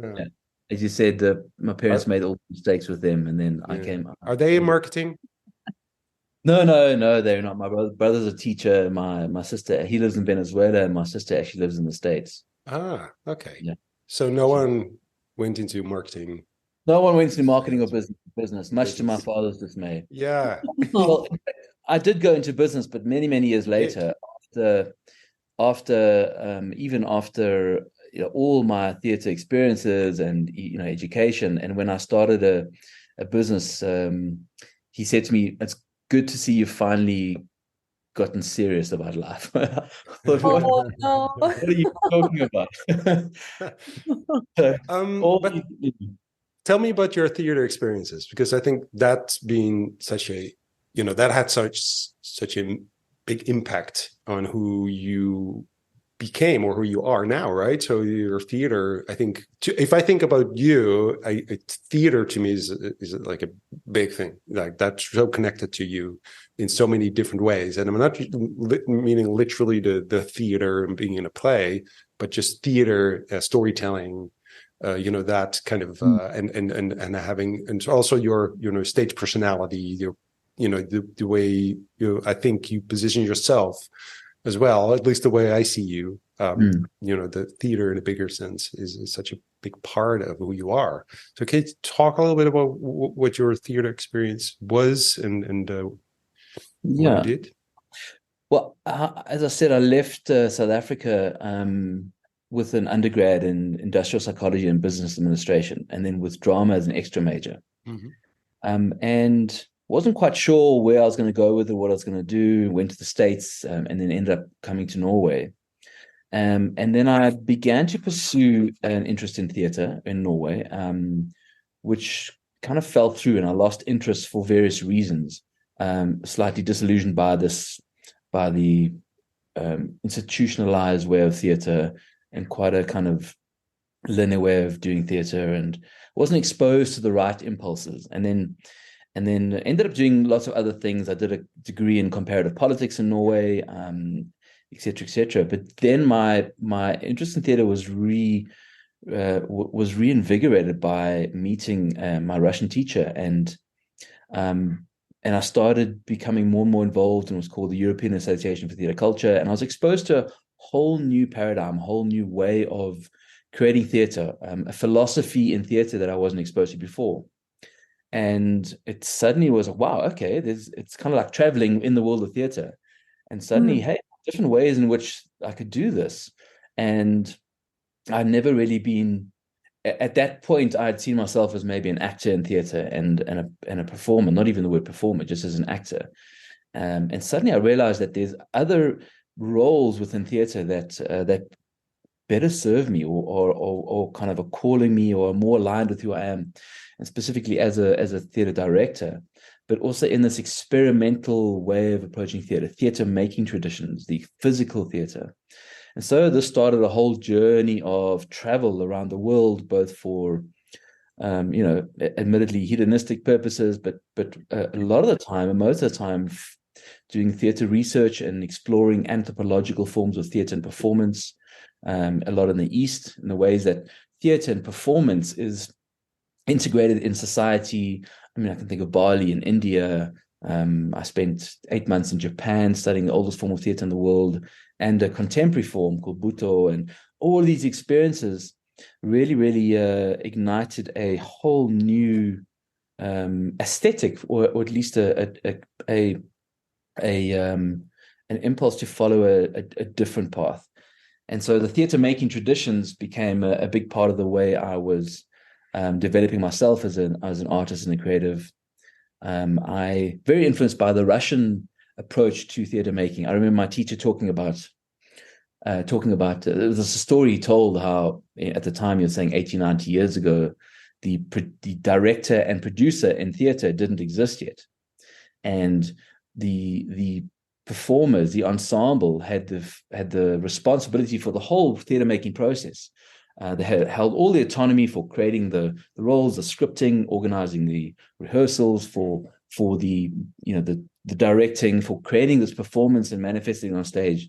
as you said, my parents made all the mistakes with them, and then I came. Are they in marketing? No, they're not. My brother's a teacher. My sister, he lives in Venezuela, and my sister actually lives in the States. Okay. Yeah. So no one went into marketing. No one went into marketing or business, much to my father's dismay. Yeah. Well, I did go into business, but many years later, even after all my theater experiences and education, and when I started a business, he said to me, "It's good to see you finally gotten serious about life." Oh no! What are you talking about? Tell me about your theater experiences, because I think that's been that had such a big impact on who you became or who you are now, right? So your theater, I think, if I think about you, theater to me is like a big thing. Like that's so connected to you in so many different ways. And I'm not meaning literally the theater and being in a play, but just theater, storytelling, that kind of and having, and also your stage personality, your the way I think you position yourself as well, at least the way I see you. The theater in a bigger sense is such a big part of who you are. So can you talk a little bit about what your theater experience was and what you did? Well, as I said, I left South Africa with an undergrad in industrial psychology and business administration, and then with drama as an extra major. And wasn't quite sure where I was going to go with it, what I was going to do. Went to the States, and then ended up coming to Norway. And then I began to pursue an interest in theater in Norway, which kind of fell through, and I lost interest for various reasons. Slightly disillusioned by the institutionalized way of theater and quite a kind of linear way of doing theater, and wasn't exposed to the right impulses. And then ended up doing lots of other things. I did a degree in comparative politics in Norway, et cetera. But then my interest in theater was reinvigorated by meeting my Russian teacher, and I started becoming more and more involved in what's called the European Association for Theater Culture, and I was exposed to a whole new paradigm, a whole new way of creating theater, a philosophy in theater that I wasn't exposed to before. And it suddenly was, wow, okay, it's kind of like traveling in the world of theater. And suddenly, hey, different ways in which I could do this. And I'd never really been, at that point, I'd seen myself as maybe an actor in theater and a performer, not even the word performer, just as an actor. And suddenly I realized that there's other roles within theater that better serve me or kind of are calling me or are more aligned with who I am, and specifically as a theater director, but also in this experimental way of approaching theater making traditions, the physical theater. And so this started a whole journey of travel around the world, both for admittedly hedonistic purposes, but a lot of the time, and most of the time, doing theater research and exploring anthropological forms of theater and performance, a lot in the East, in the ways that theater and performance is integrated in society. I mean, I can think of Bali in India. I spent 8 months in Japan studying the oldest form of theater in the world and a contemporary form called Buto. And all these experiences really, really ignited a whole new aesthetic, or at least an impulse to follow a different path. And so the theater making traditions became a big part of the way I was developing myself as an artist and a creative. I very influenced by the Russian approach to theater making. I remember my teacher talking about there was a story he told how at the time, you're saying 80, 90 years ago, the director and producer in theater didn't exist yet. And the performers, the ensemble, had the responsibility for the whole theater making process. They held all the autonomy for creating the roles, the scripting, organizing the rehearsals, for the directing, for creating this performance and manifesting on stage.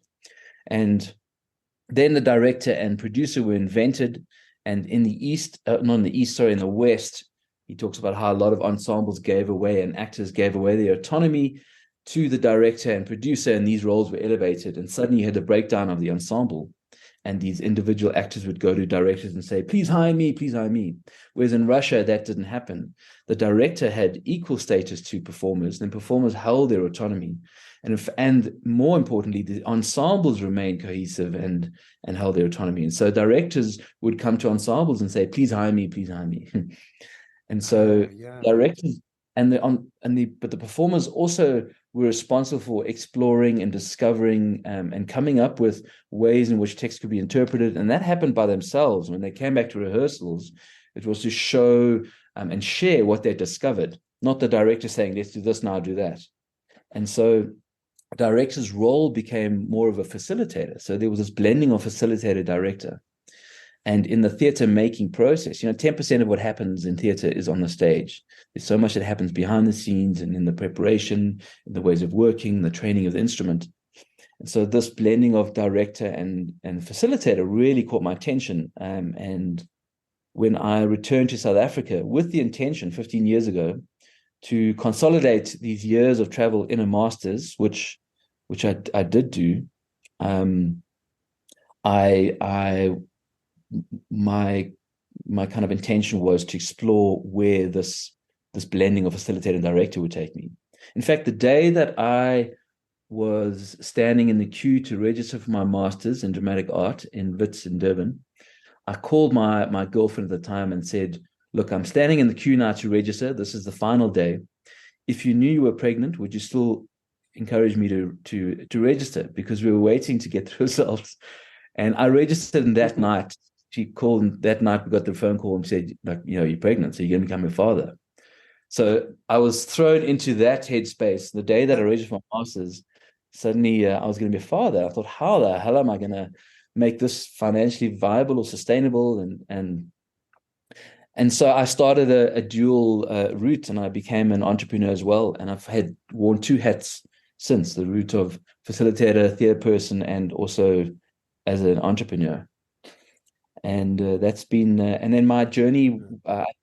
And then the director and producer were invented. And in the East, not in the East, sorry, in the West, he talks about how a lot of ensembles gave away and actors gave away their autonomy to the director and producer, and these roles were elevated. And suddenly you had a breakdown of the ensemble, and these individual actors would go to directors and say, please hire me, please hire me. Whereas in Russia, that didn't happen. The director had equal status to performers, and performers held their autonomy. And more importantly, the ensembles remained cohesive and held their autonomy. And so directors would come to ensembles and say, please hire me, please hire me. And so directors but the performers also were responsible for exploring and discovering and coming up with ways in which text could be interpreted. And that happened by themselves. When they came back to rehearsals, it was to show and share what they discovered, not the director saying, let's do this now, do that. And so a director's role became more of a facilitator. So there was this blending of facilitator director. And in the theater making process, 10% of what happens in theater is on the stage. There's so much that happens behind the scenes and in the preparation, in the ways of working, the training of the instrument. And so this blending of director and facilitator really caught my attention. And when I returned to South Africa with the intention 15 years ago to consolidate these years of travel in a master's, which I did do, my kind of intention was to explore where this blending of facilitator and director would take me. In fact, the day that I was standing in the queue to register for my master's in dramatic art in Wits in Durban, I called my girlfriend at the time and said, look, I'm standing in the queue now to register. This is the final day. If you knew you were pregnant, would you still encourage me to register? Because we were waiting to get the results. And I registered in that night. She called, and that night we got the phone call and said, you're pregnant, so you're going to become a father. So I was thrown into that headspace. The day that I registered for my master's, suddenly I was going to be a father. I thought, how the hell am I going to make this financially viable or sustainable? And so I started a dual route, and I became an entrepreneur as well. And I've worn two hats since: the route of facilitator, theater person, and also as an entrepreneur. And that's been, and then my journey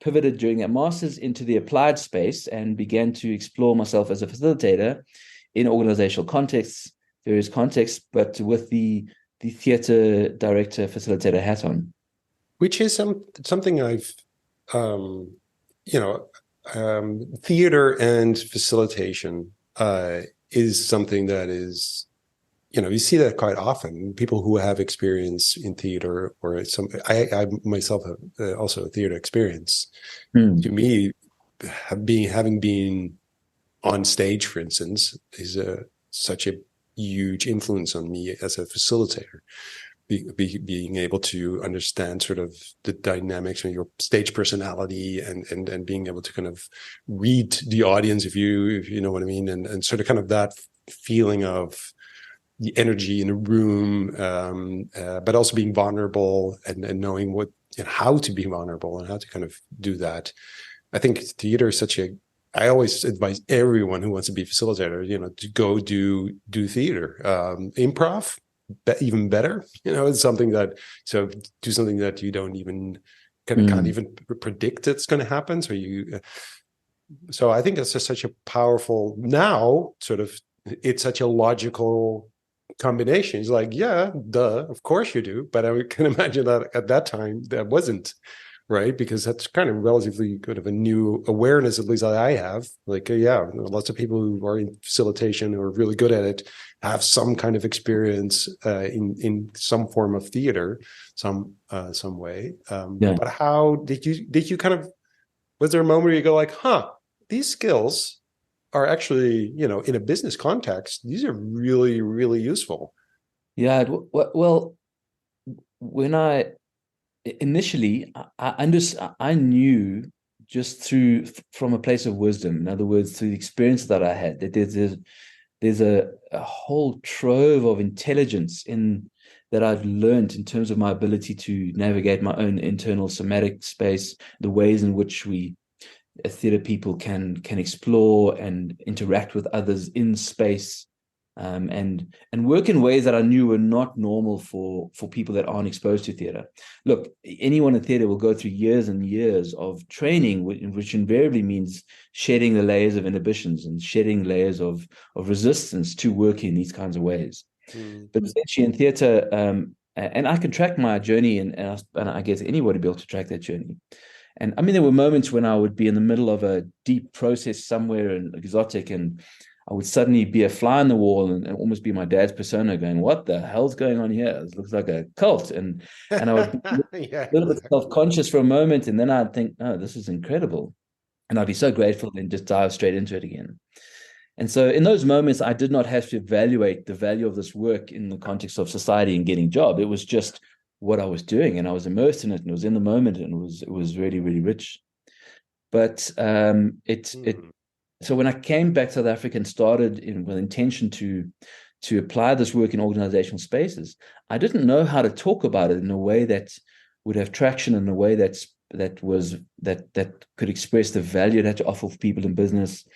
pivoted during that master's into the applied space and began to explore myself as a facilitator in organizational contexts, various contexts, but with the theater director facilitator hat on. Which is something I've, theater and facilitation is something that is you see that quite often. People who have experience in theater, or I myself have also a theater experience. Hmm. To me, having been on stage, for instance, is such a huge influence on me as a facilitator. Being able to understand sort of the dynamics of your stage personality, and being able to kind of read the audience, if you know what I mean, and sort of kind of that feeling of the energy in a room, but also being vulnerable, and knowing how to be vulnerable and how to kind of do that. I think theater is such a. I always advise everyone who wants to be a facilitator, to go do theater, improv, even better. It's something that do something that you don't even can't even predict it's going to happen. So I think it's just such a powerful now sort of. It's such a logical combination. It's like, yeah, duh, of course you do. But I can imagine that at that time that wasn't, right? Because that's kind of relatively kind of a new awareness, at least that I have. Like, yeah, lots of people who are in facilitation or are really good at it have some kind of experience in some form of theater, some way. Yeah. But how did you kind of, was there a moment where you go like, these skills are actually, in a business context, these are really, really useful? Yeah. Well, when I initially, I knew just from a place of wisdom. In other words, through the experience that I had, that there's a whole trove of intelligence that I've learned in terms of my ability to navigate my own internal somatic space, the ways in which we theater people can explore and interact with others in space, and work in ways that I knew were not normal for people that aren't exposed to theater. Look, anyone in theater will go through years and years of training, which invariably means shedding the layers of inhibitions and shedding layers of resistance to working in these kinds of ways. But essentially in theater, and I can track my journey, and I guess anybody will be able to track that journey. And I mean, there were moments when I would be in the middle of a deep process somewhere in exotic, and I would suddenly be a fly on the wall and almost be my dad's persona going, what the hell's going on here? This looks like a cult. And I would be Yeah, a little bit exactly. self-conscious for a moment, and then I'd think, oh, this is incredible. And I'd be so grateful, and just dive straight into it again. And so in those moments, I did not have to evaluate the value of this work in the context of society and getting a job. It was just what I was doing, and I was immersed in it, and it was in the moment, and it was really, really rich. But so when I came back to South Africa and started with intention to apply this work in organizational spaces, I didn't know how to talk about it in a way that would have traction, in a way that could express the value it had to offer for people in business.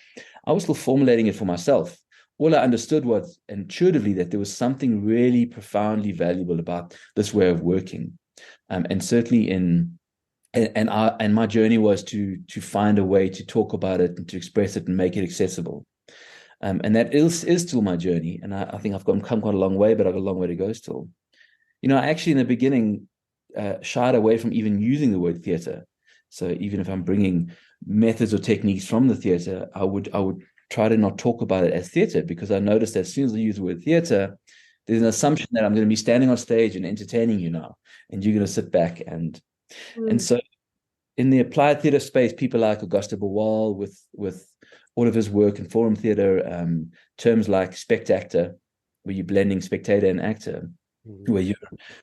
I was still formulating it for myself. All I understood was intuitively that there was something really profoundly valuable about this way of working, and certainly and my journey was to find a way to talk about it and to express it and make it accessible, and that is still my journey. And I think I've come quite a long way, but I've got a long way to go still. I actually in the beginning shied away from even using the word theater. So even if I'm bringing methods or techniques from the theater, I would try to not talk about it as theater, because I noticed that as soon as I use the word theater, there's an assumption that I'm going to be standing on stage and entertaining you now, and you're going to sit back. And so in the applied theater space, people like Auguste Boal with all of his work in forum theater, terms like spectactor, where you're blending spectator and actor, where you're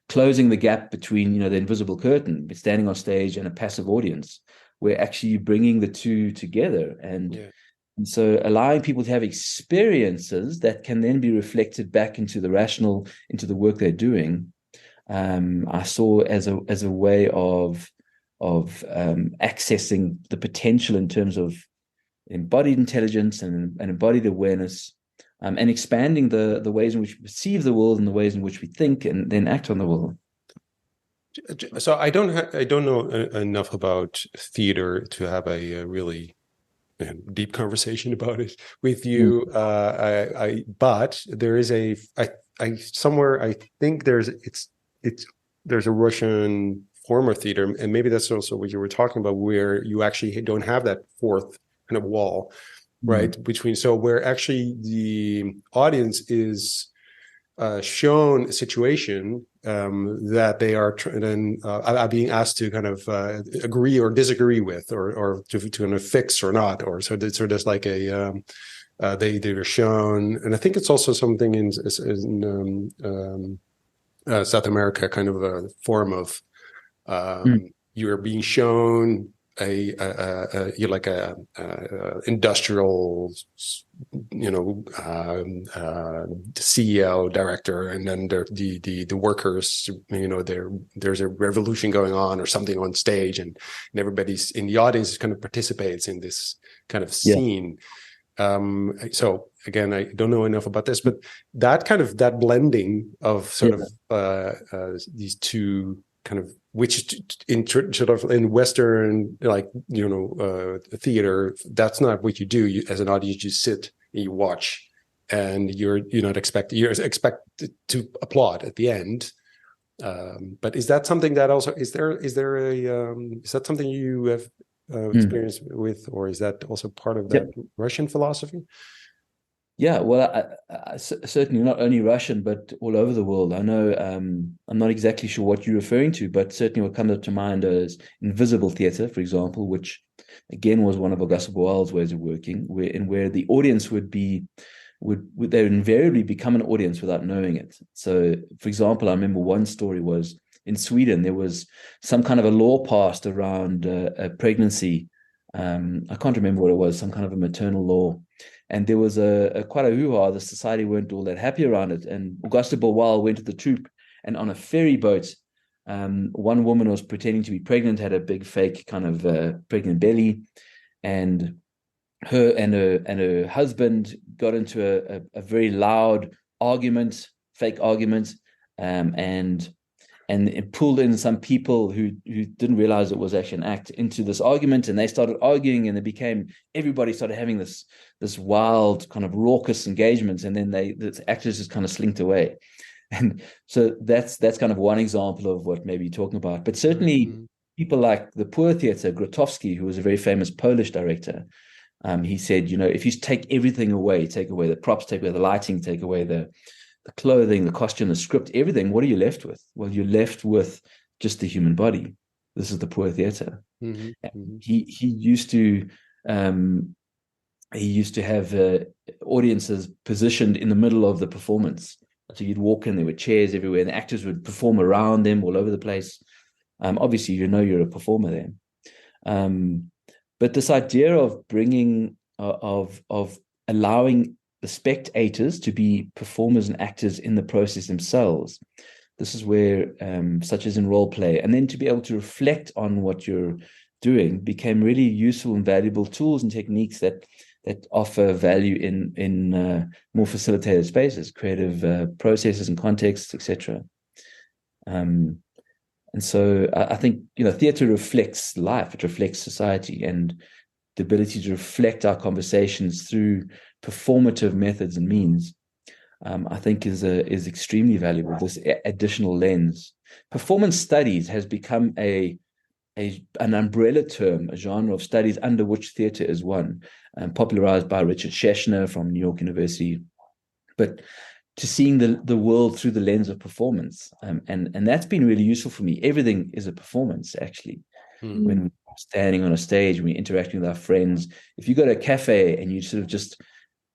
closing the gap between the invisible curtain, standing on stage, and a passive audience, where actually you're bringing the two together. And so allowing people to have experiences that can then be reflected back into the rational, into the work they're doing, I saw as a way of accessing the potential in terms of embodied intelligence and embodied awareness, and expanding the ways in which we perceive the world and the ways in which we think and then act on the world. So I don't know enough about theater to have a really deep conversation about it with you. But there is I somewhere, I think there's a Russian form of theater, and maybe that's also what you were talking about, where you actually don't have that fourth kind of wall, right? Between, so where actually the audience is shown a situation that they are are being asked to kind of agree or disagree with, or to kind of fix or not, or so there's like a they were shown, and I think it's also something in South America, kind of a form of you're being shown you're like a industrial, CEO, director, and then the workers, there's a revolution going on or something on stage, and everybody's in the audience kind of participates in this kind of scene. So again, I don't know enough about this, but that blending of sort of these two kind of, which in sort of in Western, like, theater, that's not what you do. You, as an audience, you sit and you watch, and you're expected to applaud at the end. But is that something that also is that something you have experience with, or is that also part of that Russian philosophy? Yeah, well, certainly not only Russian, but all over the world. I know, I'm not exactly sure what you're referring to, but certainly what comes up to mind is invisible theater, for example, which again was one of Augusta Boal's ways of working, where the audience would they would invariably become an audience without knowing it. So, for example, I remember one story was in Sweden. There was some kind of a law passed around a pregnancy. I can't remember what it was, some kind of a maternal law. And there was quite a hoo-ha. The society weren't all that happy around it. And Augusta Boal went to the troupe, and on a ferry boat, one woman was pretending to be pregnant, had a big fake kind of pregnant belly, and her husband got into a very loud argument, fake argument, and it pulled in some people who didn't realize it was actually an act into this argument, and they started arguing, and everybody started having this wild kind of raucous engagement, and then the actors just kind of slinked away. And so that's kind of one example of what maybe you're talking about. But certainly people like the Poor Theatre, Grotowski, who was a very famous Polish director, he said, if you take everything away, take away the props, take away the lighting, take away the clothing, the costume, the script, everything, what are you left with? Well, you're left with just the human body. This is the Poor Theatre. He used to have audiences positioned in the middle of the performance. So you'd walk in, there were chairs everywhere, and the actors would perform around them all over the place. Obviously, you're a performer then. But this idea of bringing, of allowing the spectators to be performers and actors in the process themselves. This is where, such as in role play, and then to be able to reflect on what you're doing became really useful and valuable tools and techniques that offer value in more facilitated spaces, creative processes and contexts, etc. And so I think, theatre reflects life, it reflects society, and the ability to reflect our conversations through performative methods and means, I think is extremely valuable. This additional lens. Performance studies has become an umbrella term, a genre of studies under which theatre is one, popularized by Richard Schechner from New York University. But to seeing the world through the lens of performance, and that's been really useful for me. Everything is a performance, actually. When we're standing on a stage, when we're interacting with our friends, if you go to a cafe and you sort of just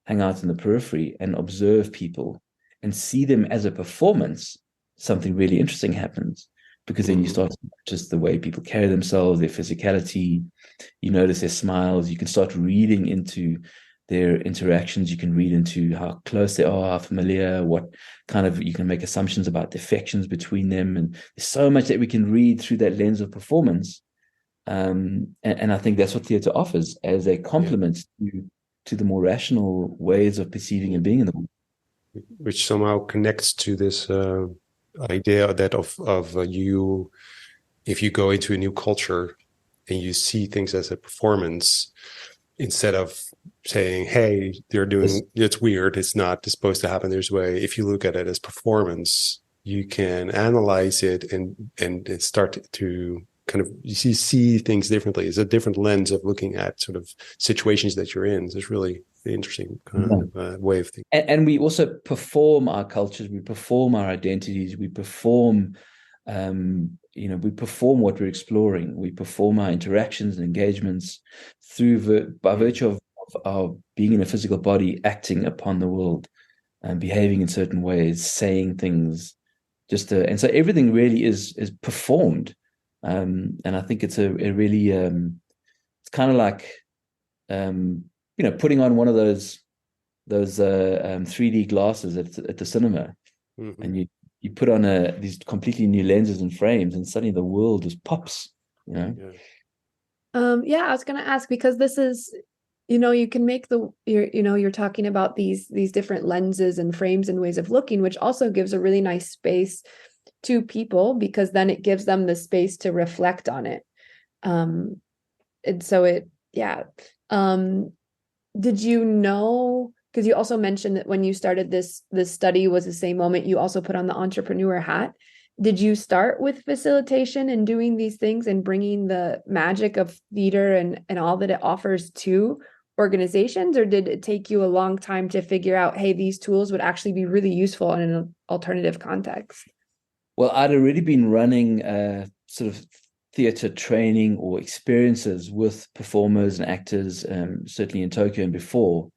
hang out in the periphery and observe people and see them as a performance, something really interesting happens, because then you start to notice the way people carry themselves, their physicality, you notice their smiles, you can start reading into their interactions, you can read into how close they are, how familiar, what kind of, you can make assumptions about the affections between them, and there's so much that we can read through that lens of performance. And I think that's what theatre offers as a complement to the more rational ways of perceiving and being in the world. Which somehow connects to this idea that of you, if you go into a new culture and you see things as a performance, instead of saying, hey, it's weird, it's not supposed to happen this way. If you look at it as performance, you can analyze it and start to kind of you see things differently. It's a different lens of looking at sort of situations that you're in. So it's really interesting kind of way of thinking. And we also perform our cultures, we perform our identities, we perform, we perform what we're exploring. We perform our interactions and engagements by virtue of our being in a physical body, acting upon the world and behaving in certain ways, saying things. And so everything really is performed. And I think it's a really, it's kind of like, putting on one of those 3D glasses at the cinema, and you put on these completely new lenses and frames, and suddenly the world just pops. I was going to ask, because this is, you can make you're talking about these different lenses and frames and ways of looking, which also gives a really nice space to people, because then it gives them the space to reflect on it. And so did you know, because you also mentioned that when you started this study was the same moment you also put on the entrepreneur hat. Did you start with facilitation and doing these things and bringing the magic of theater and all that it offers to organizations, or did it take you a long time to figure out, hey, these tools would actually be really useful in an alternative context? Well, I'd already been running sort of theater training or experiences with performers and actors, certainly in Tokyo and before.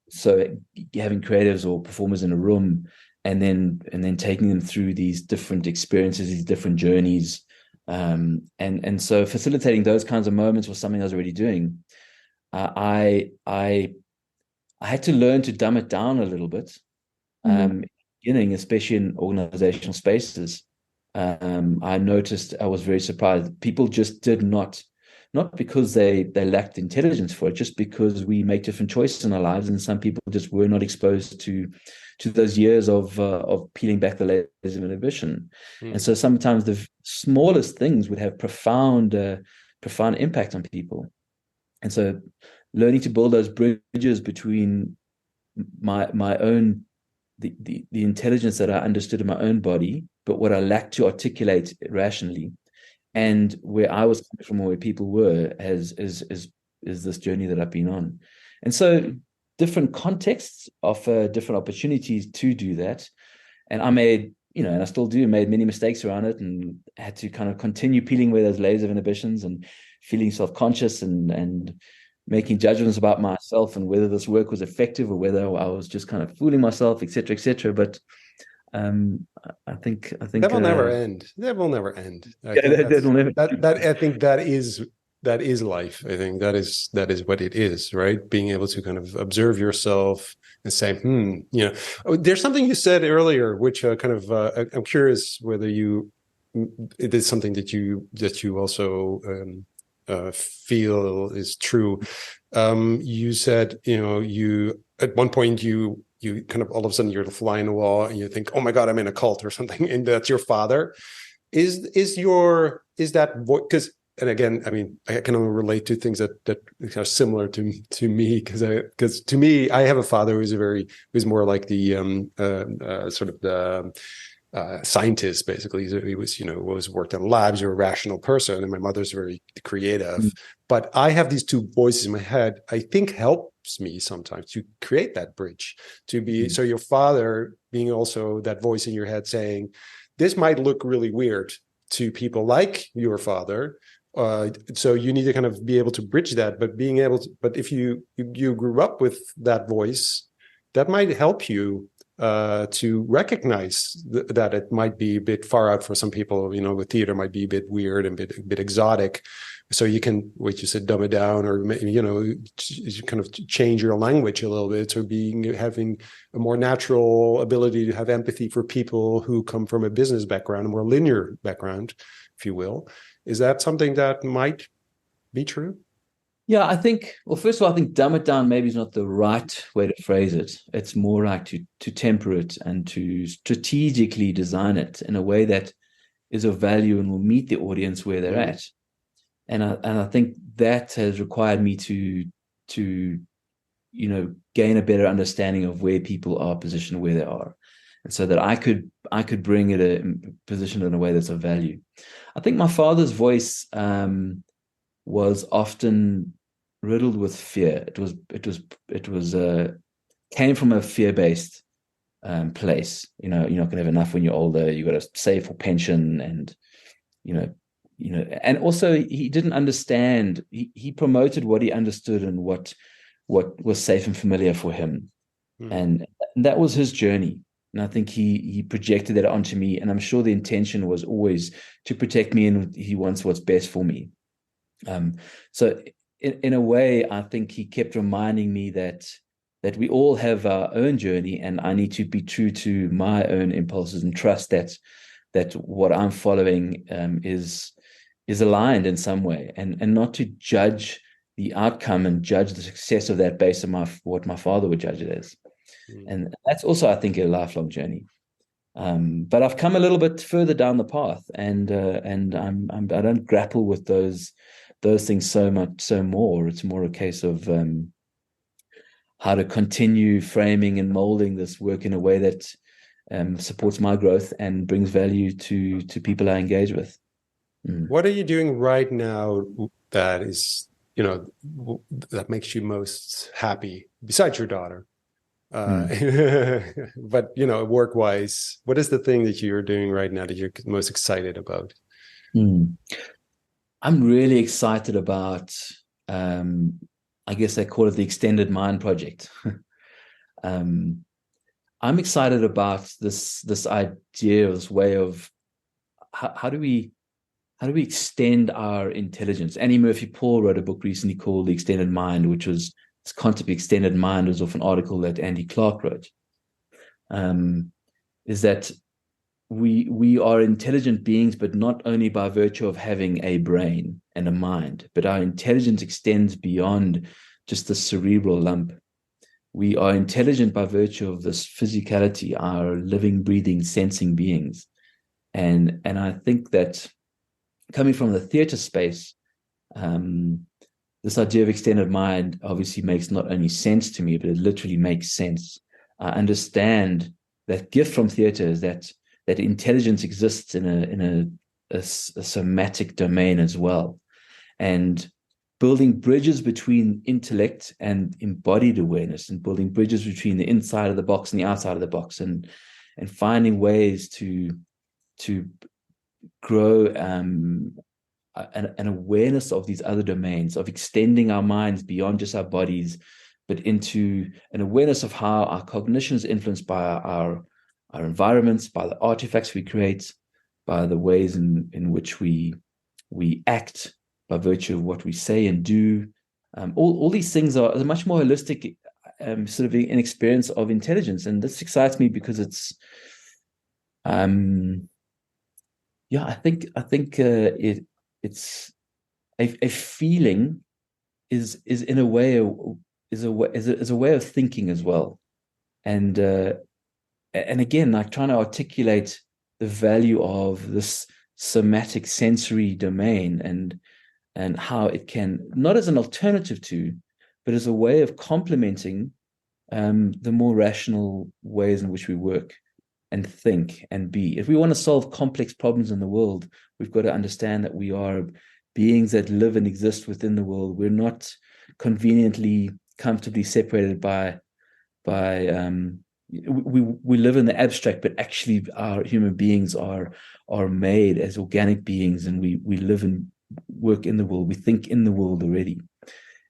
So having creatives or performers in a room and then taking them through these different experiences, these different journeys. And so facilitating those kinds of moments was something I was already doing. I had to learn to dumb it down a little bit, in the beginning, especially in organizational spaces. I noticed, I was very surprised. People just did not because they lacked intelligence for it, just because we make different choices in our lives, and some people just were not exposed to those years of peeling back the layers of inhibition. And so sometimes the smallest things would have profound impact on people. And so learning to build those bridges between my own the intelligence that I understood in my own body, but what I lacked to articulate rationally, and where I was coming from, or where people were, is this journey that I've been on. And so different contexts offer different opportunities to do that. And I made, and I still do, made many mistakes around it, and had to kind of continue peeling away those layers of inhibitions and feeling self-conscious and making judgments about myself and whether this work was effective or whether I was just kind of fooling myself, et cetera, et cetera. But I think that will never end. That will never end. I think that is life. I think that is what it is, right? Being able to kind of observe yourself and say, there's something you said earlier, which I'm curious whether it is something that you also feel is true. You said, you at one point you kind of all of a sudden you're flying a wall and you think, oh my God, I'm in a cult or something, and that's your father. Is that because, and again, I mean, I can only relate to things that are similar to me, because to me, I have a father who's more like the sort of the scientist, basically. He was worked in labs. You're a rational person, and my mother's very creative. But I have these two voices in my head. I think helps me sometimes to create that bridge, to be so your father being also that voice in your head saying, this might look really weird to people like your father. So you need to kind of be able to bridge that, but if you grew up with that voice, that might help you to recognize that it might be a bit far out for some people. With theater might be a bit weird and a bit exotic. So you can, what you said, dumb it down, or kind of change your language a little bit, so having a more natural ability to have empathy for people who come from a business background, a more linear background, if you will. Is that something that might be true? Yeah, first of all, I think dumb it down maybe is not the right way to phrase it. It's more like to temper it and to strategically design it in a way that is of value and will meet the audience where they're at. And I think that has required me to gain a better understanding of where people are positioned, where they are. and so that I could bring it position in a way that's of value. I think my father's voice was often riddled with fear. It was came from a fear-based place. You're not going to have enough when you're older. You got to save for pension, and and also he didn't understand. He promoted what he understood and what was safe and familiar for him, and that was his journey. And I think he projected that onto me, and I'm sure the intention was always to protect me, and he wants what's best for me. So in a way, I think he kept reminding me that we all have our own journey, and I need to be true to my own impulses and trust that what I'm following is aligned in some way, and not to judge the outcome and judge the success of that based on what my father would judge it as. And that's also, I think, a lifelong journey. But I've come a little bit further down the path, and I don't grapple with those things so more. It's more a case of how to continue framing and molding this work in a way that supports my growth and brings value to people I engage with. What are you doing right now that is, that makes you most happy besides your daughter? But work-wise, what is the thing that you're doing right now that you're most excited about? I'm really excited about, I guess they call it the Extended Mind Project. I'm excited about this idea, this way of how do we extend our intelligence. Annie Murphy-Paul wrote a book recently called The Extended Mind, which was this concept of extended mind was off an article that Andy Clark wrote. Is that we are intelligent beings, but not only by virtue of having a brain and a mind, but our intelligence extends beyond just the cerebral lump. We are intelligent by virtue of this physicality, our living, breathing, sensing beings. And I think that coming from the theater space, this idea of extended mind obviously makes not only sense to me, but it literally makes sense. I understand that gift from theater is that intelligence exists in a somatic domain as well. And building bridges between intellect and embodied awareness, and building bridges between the inside of the box and the outside of the box, and finding ways to grow an awareness of these other domains, of extending our minds beyond just our bodies, but into an awareness of how our cognition is influenced by our environments, by the artifacts we create, by the ways in which we act, by virtue of what we say and do. All these things are a much more holistic sort of an experience of intelligence, and this excites me because it's I think it's a feeling is in a way is a way of thinking as well, and again, like trying to articulate the value of this somatic sensory domain and how it can, not as an alternative to, but as a way of complementing the more rational ways in which we work and think and be. If we want to solve complex problems in the world, we've got to understand that we are beings that live and exist within the world. We're not conveniently, comfortably separated by we live in the abstract, but actually our human beings are made as organic beings, and we live and work in the world. We think in the world already.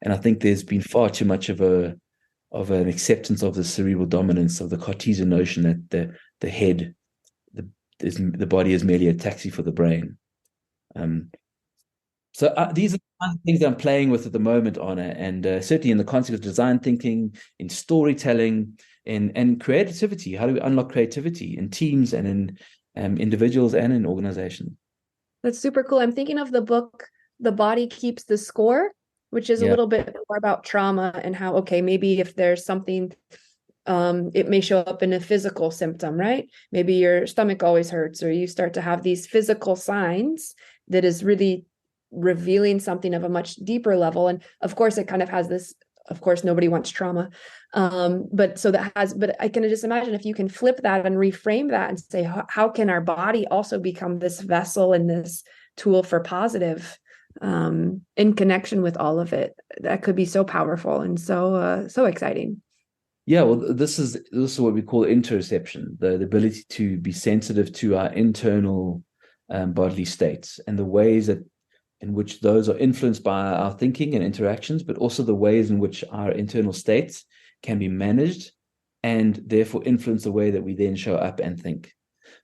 And I think there's been far too much of an acceptance of the cerebral dominance of the Cartesian notion that the head, the body is merely a taxi for the brain. So these are the kinds of things that I'm playing with at the moment, Anna, and certainly in the context of design thinking, in storytelling, and creativity. How do we unlock creativity in teams and in individuals and in organizations? That's super cool. I'm thinking of the book, The Body Keeps the Score, which is a little bit more about trauma and how, okay, maybe if there's something, it may show up in a physical symptom, right? Maybe your stomach always hurts, or you start to have these physical signs that is really revealing something of a much deeper level. And of course, it kind of has this of course, nobody wants trauma. But I can just imagine if you can flip that and reframe that and say, how can our body also become this vessel and this tool for positive, in connection with all of it? That could be so powerful and so exciting. Yeah, well, this is what we call interoception, the ability to be sensitive to our internal bodily states and the ways in which those are influenced by our thinking and interactions, but also the ways in which our internal states can be managed and therefore influence the way that we then show up and think.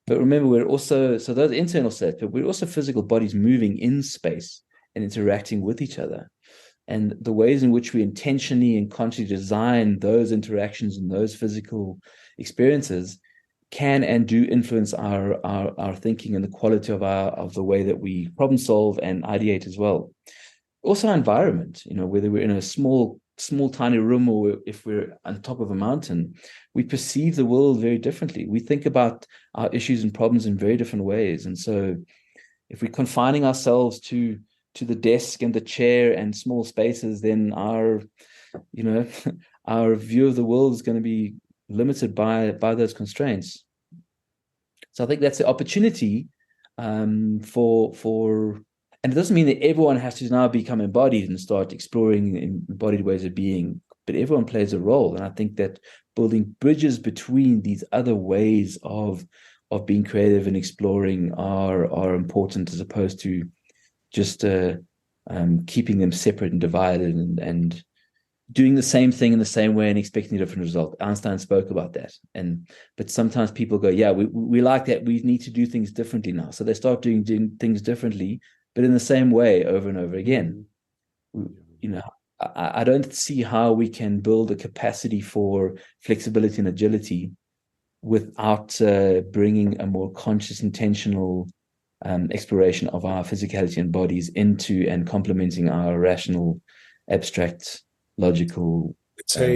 But remember, we're also, so those internal states, but we're also physical bodies moving in space and interacting with each other. And the ways in which we intentionally and consciously design those interactions and those physical experiences can and do influence our thinking and the quality of the way that we problem solve and ideate as well. Also our environment, whether we're in a small tiny room or if we're on top of a mountain, we perceive the world very differently. We think about our issues and problems in very different ways. And so if we're confining ourselves to the desk and the chair and small spaces, then our our view of the world is going to be limited by those constraints. So I think that's the opportunity for and it doesn't mean that everyone has to now become embodied and start exploring embodied ways of being, but everyone plays a role. And I think that building bridges between these other ways of being creative and exploring are important, as opposed to just keeping them separate and divided and doing the same thing in the same way and expecting a different result. Einstein spoke about that. But sometimes people go, yeah, we like that. We need to do things differently now. So they start doing things differently, but in the same way over and over again. I don't see how we can build a capacity for flexibility and agility without bringing a more conscious, intentional exploration of our physicality and bodies into and complementing our rational, abstract, logical. I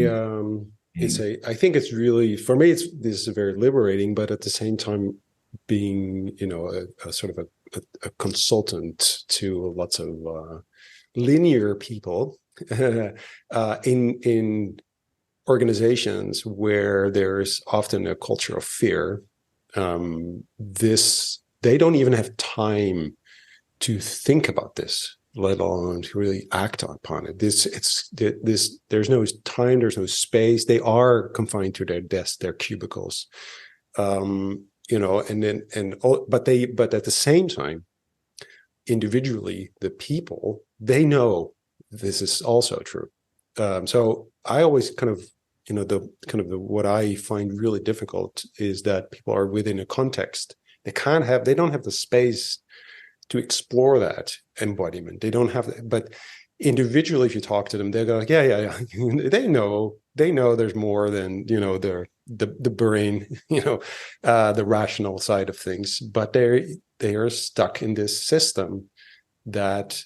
think it's really, for me, this is very liberating, but at the same time, being a sort of a consultant to lots of linear people in organizations where there's often a culture of fear. They don't even have time to think about this, let alone to really act upon it. There's no time, there's no space. They are confined to their desks, their cubicles, but at the same time, individually, the people, they know this is also true. So I always what I find really difficult is that people are within a context. They don't have the space to explore that embodiment. They don't have that. But individually, if you talk to them, they go, yeah. They know there's more than, the brain, the rational side of things, but they are stuck in this system that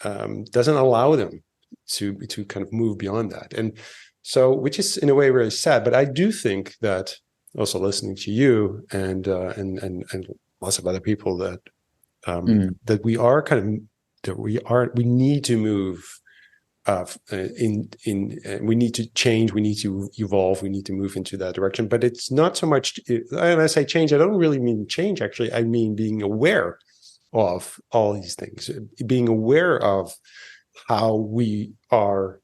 doesn't allow them to kind of move beyond that. And so, which is in a way really sad, but I do think that also listening to you and lots of other people that we need to move we need to change, we need to evolve, we need to move into that direction. But it's not so much, and I say change, I don't really mean change, actually. I mean being aware of all these things, being aware of how we are,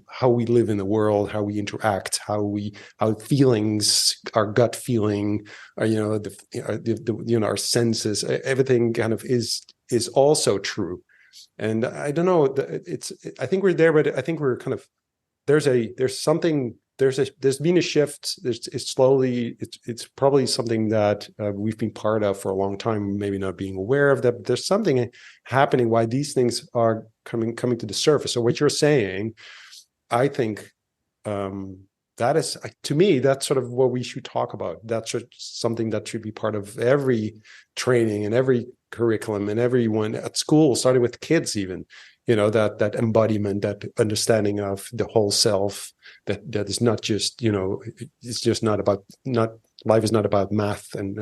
how we live in the world, how we interact, how feelings, our gut feeling, our senses, everything kind of is also true. And I don't know, I think we're there, but I think we're kind of, there's been a shift. It's probably something that we've been part of for a long time, maybe not being aware of that. But there's something happening why these things are coming to the surface. So what you're saying, I think that is, to me, that's sort of what we should talk about. That's something that should be part of every training and every curriculum and everyone at school, starting with kids even. That embodiment, that understanding of the whole self, that is not just, it's just not life is not about math and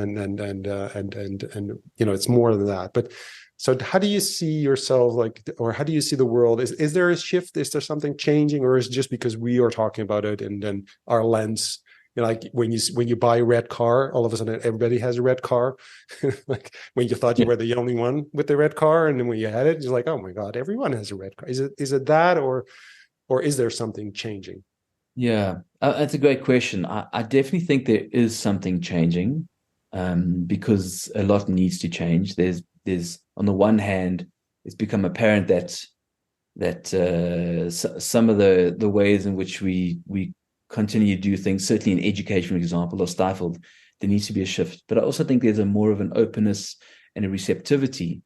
it's more than that. But So how do you see yourself, like, or how do you see the world? Is there a shift? Is there something changing, or is it just because we are talking about it and then our lens, you know, like when you buy a red car, all of a sudden everybody has a red car. Like when you thought you were the only one with the red car, and then when you had it, you're like, oh my God, everyone has a red car. Is it that, or is there something changing? Yeah, that's a great question. I definitely think there is something changing, because a lot needs to change. There's on the one hand, it's become apparent that some of the ways in which we continue to do things, certainly in education, for example, are stifled. There needs to be a shift. But I also think there's a more of an openness and a receptivity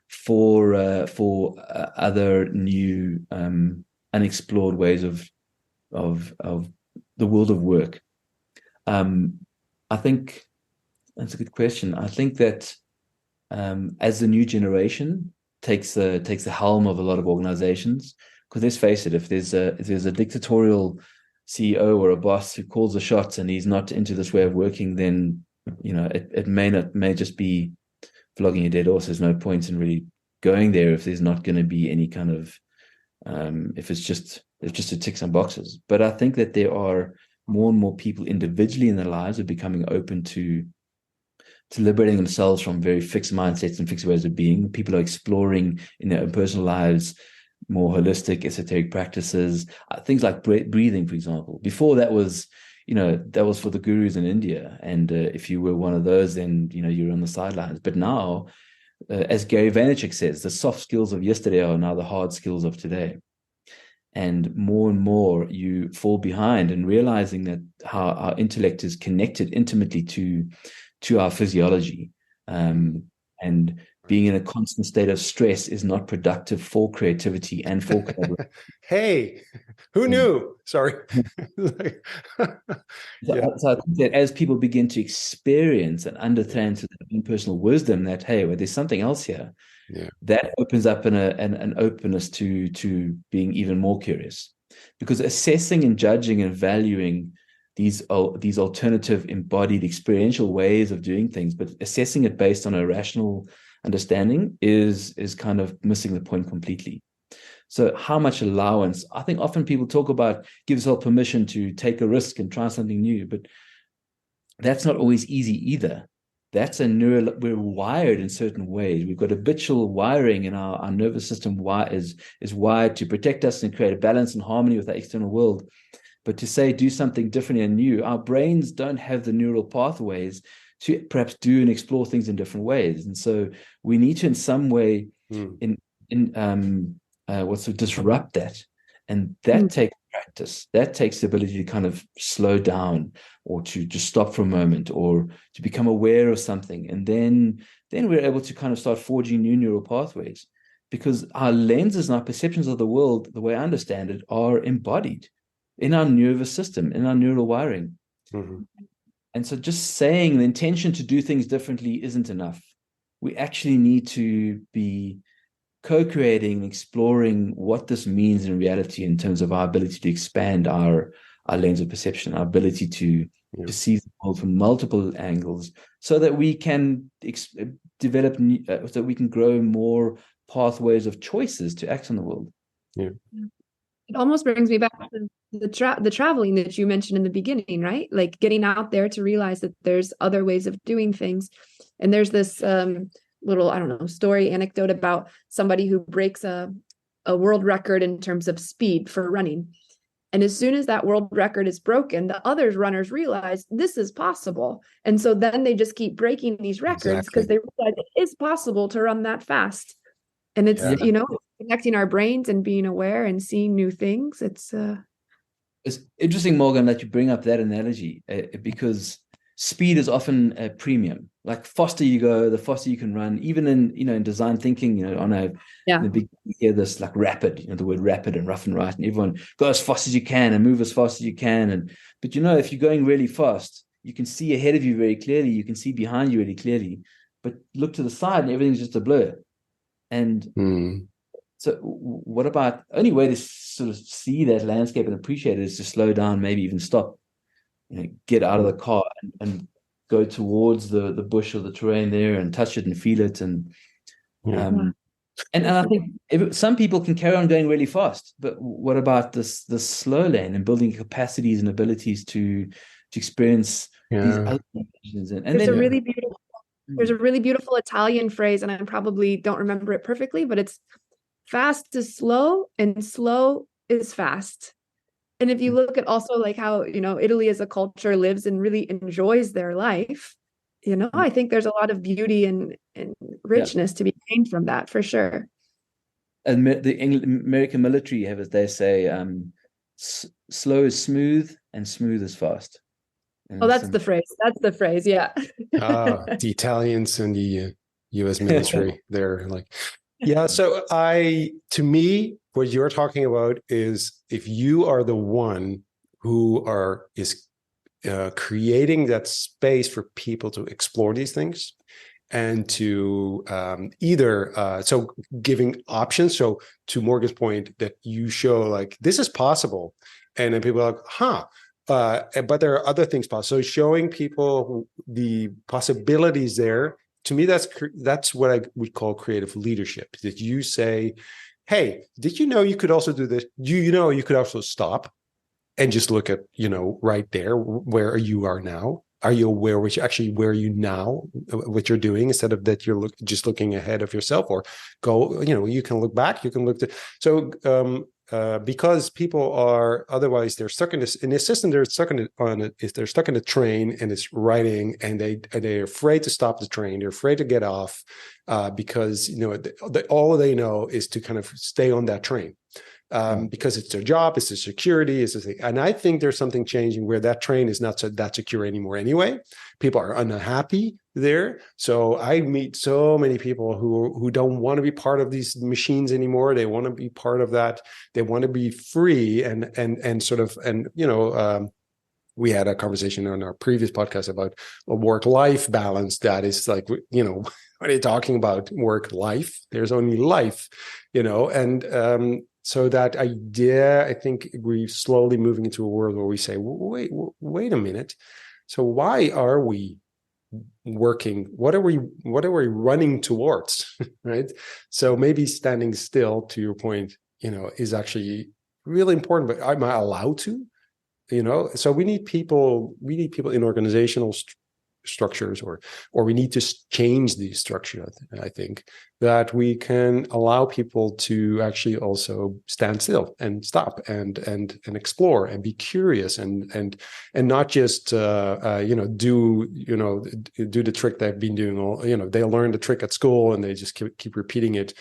for other new unexplored ways of the world of work. I think that's a good question. I think that as the new generation takes the helm of a lot of organizations, because let's face it, if there's a dictatorial CEO or a boss who calls the shots and he's not into this way of working, then it may just be flogging a dead horse. There's no point in really going there if there's not going to be any kind of if it's just to tick some boxes. But I think that there are more and more people individually in their lives are becoming open to liberating themselves from very fixed mindsets and fixed ways of being. People are exploring in their own personal lives more holistic, esoteric practices, things like breathing, for example. Before that was, that was for the gurus in India, and if you were one of those, then you're on the sidelines. But now, as Gary Vaynerchuk says, the soft skills of yesterday are now the hard skills of today. And more you fall behind in realizing that how our intellect is connected intimately to our physiology, and being in a constant state of stress is not productive for creativity and for collaboration. Hey, who knew? Sorry. Yeah. So I think that as people begin to experience and understand through their own personal wisdom that, hey, well, there's something else here, that opens up an openness to being even more curious. Because assessing and judging and valuing these alternative embodied experiential ways of doing things, but assessing it based on a rational understanding is kind of missing the point completely. So how much allowance? I think often people talk about give yourself permission to take a risk and try something new, but that's not always easy either. That's we're wired in certain ways. We've got habitual wiring in our nervous system is wired to protect us and create a balance and harmony with our external world. But to say do something different and new, our brains don't have the neural pathways to perhaps do and explore things in different ways. And so we need to in some way disrupt that. And that takes practice. That takes the ability to kind of slow down or to just stop for a moment or to become aware of something. And then we're able to kind of start forging new neural pathways, because our lenses and our perceptions of the world, the way I understand it, are embodied in our nervous system, in our neural wiring. Mm-hmm. And so just saying the intention to do things differently isn't enough. We actually need to be co-creating and exploring what this means in reality in terms of our ability to expand our lens of perception, our ability to perceive the world from multiple angles, so that we can develop, so we can grow more pathways of choices to act on the world. Yeah. It almost brings me back to the traveling that you mentioned in the beginning, right? Like getting out there to realize that there's other ways of doing things. And there's this little, I don't know, story anecdote about somebody who breaks a world record in terms of speed for running. And as soon as that world record is broken, the other runners realize this is possible. And so then they just keep breaking these records because they realize it is possible to run that fast. And it's, connecting our brains and being aware and seeing new things. It's interesting, Morgan, that you bring up that analogy, because speed is often a premium. Like faster you go, the faster you can run. Even in design thinking, on the big, you hear this like rapid, the word rapid and rough and right, and everyone go as fast as you can and move as fast as you can. But if you're going really fast, you can see ahead of you very clearly. You can see behind you really clearly. But look to the side and everything's just a blur. And so what about only way to sort of see that landscape and appreciate it is to slow down, maybe even stop, get out of the car and go towards the bush or the terrain there and touch it and feel it. And Yeah. And I think some people can carry on going really fast, but what about this slow lane and building capacities and abilities to experience these Yeah. other emotions? And There's then a really beautiful there's a really beautiful Italian phrase, and I probably don't remember it perfectly, but it's fast is slow and slow is fast. And if you look at also like how, Italy as a culture lives and really enjoys their life, I think there's a lot of beauty and yeah, richness to be gained from that for sure. and the American military have, as they say, slow is smooth and smooth is fast. Oh, And that's so, the phrase. That's the phrase. Yeah. The Italians and the U.S. military, they're like, yeah. So to me, what you're talking about is if you are the one who is creating that space for people to explore these things and to either so giving options. So to Morgan's point, that you show like this is possible, and then people are like, huh. But there are other things possible. So showing people the possibilities there, to me, that's what I would call creative leadership. That you say, "Hey, did you know you could also do this? You could also stop and just look at right there where you are now. Are you aware where you now, what you're doing, instead of that you're just looking ahead of yourself, or go, you can look back, you can look to, so because people are otherwise they're stuck in this, in the system, they're stuck they're stuck in the train and it's riding, and they're afraid to stop the train, they're afraid to get off, because all they know is to kind of stay on that train. Because it's their job, it's their security, it's the thing. And I think there's something changing where that train is not that secure anymore anyway. People are unhappy there. So I meet so many people who don't want to be part of these machines anymore. They want to be part of that. They want to be free and sort of, we had a conversation on our previous podcast about a work-life balance. That is like, what are you talking about work-life? There's only life, and so that idea, I think we're slowly moving into a world where we say, wait a minute. So why are we working? What are we running towards? Right? So maybe standing still, to your point, is actually really important, but am I allowed to? So we need people in organizational structures, or we need to change the structure. I think that we can allow people to actually also stand still and stop and explore and be curious and not just do the trick they've been doing all. They learn the trick at school and they just keep repeating it.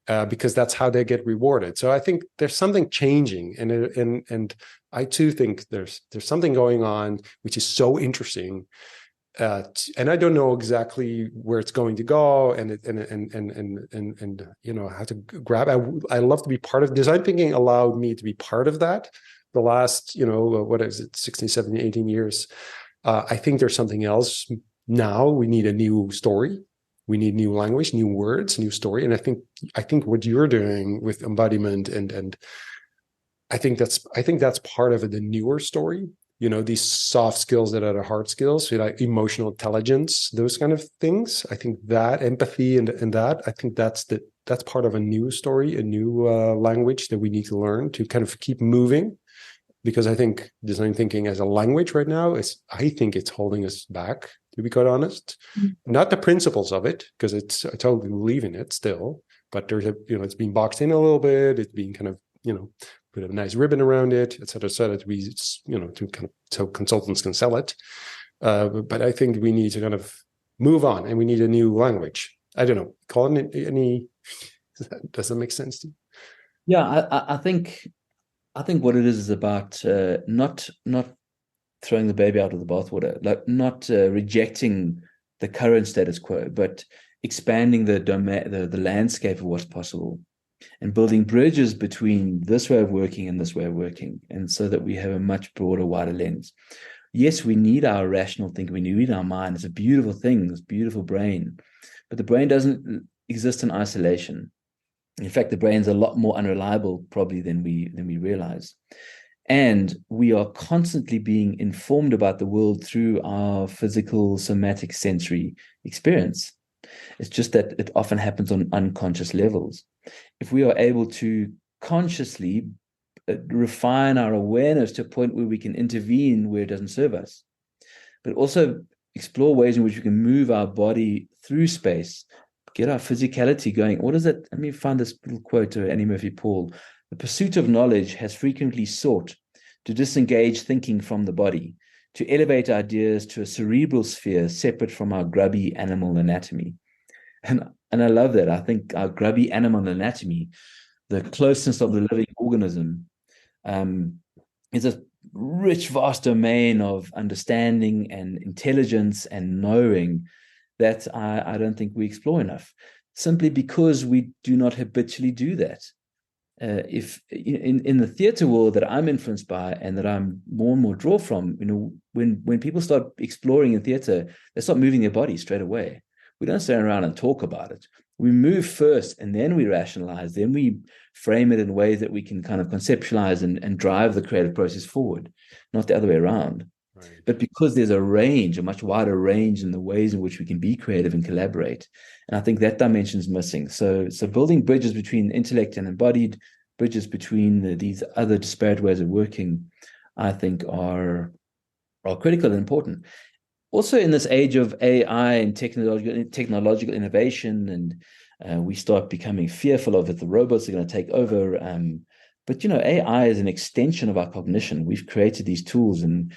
Because that's how they get rewarded. So I think there's something changing, and I too think there's something going on which is so interesting, and I don't know exactly where it's going to go, and how to grab. I love to be part of design thinking. Allowed me to be part of that the last what is it, 16, 17, 18 years. I think there's something else now. We need a new story. We need new language, new words, new story. And I think what you're doing with embodiment and I think that's part of it, the newer story. These soft skills that are the hard skills, like emotional intelligence, those kind of things. I think that empathy and that, I think that's part of a new story, a new language that we need to learn to kind of keep moving. Because I think design thinking as a language right now I think it's holding us back, to be quite honest. Mm-hmm. Not the principles of it, because I totally believe in it still, but there's it's being boxed in a little bit. It's being kind of, put a nice ribbon around it, et cetera, to be, to kind of, so consultants can sell it. But I think we need to kind of move on, and we need a new language. I don't know, Colin, does that make sense to you? Yeah, I think what it is about not throwing the baby out of the bathwater, like not rejecting the current status quo, but expanding the domain, the landscape of what's possible, and building bridges between this way of working and this way of working, and so that we have a much broader, wider lens. Yes, we need our rational thinking. We need our mind. It's a beautiful thing, this beautiful brain, but the brain doesn't exist in isolation. In fact, the brain's a lot more unreliable probably than we realize. And we are constantly being informed about the world through our physical, somatic, sensory experience. It's just that it often happens on unconscious levels. If we are able to consciously refine our awareness to a point where we can intervene where it doesn't serve us, but also explore ways in which we can move our body through space, get our physicality going. What is it? Let me find this little quote to Annie Murphy Paul. The pursuit of knowledge has frequently sought to disengage thinking from the body, to elevate ideas to a cerebral sphere separate from our grubby animal anatomy. And I love that. I think our grubby animal anatomy, the closeness of the living organism, is a rich, vast domain of understanding and intelligence and knowing that I don't think we explore enough, simply because we do not habitually do that. If in the theater world that I'm influenced by and that I'm more and more draw from, when people start exploring in theater, they start moving their body straight away. We don't stand around and talk about it. We move first, and then we rationalize, then we frame it in ways that we can kind of conceptualize and drive the creative process forward, not the other way around. Right. But because there's a much wider range in the ways in which we can be creative and collaborate. And I think that dimension is missing. So building bridges between intellect and embodied, bridges between these other disparate ways of working, I think are critical and important. Also, in this age of AI and technological innovation, and we start becoming fearful of it, the robots are going to take over. But AI is an extension of our cognition. We've created these tools, and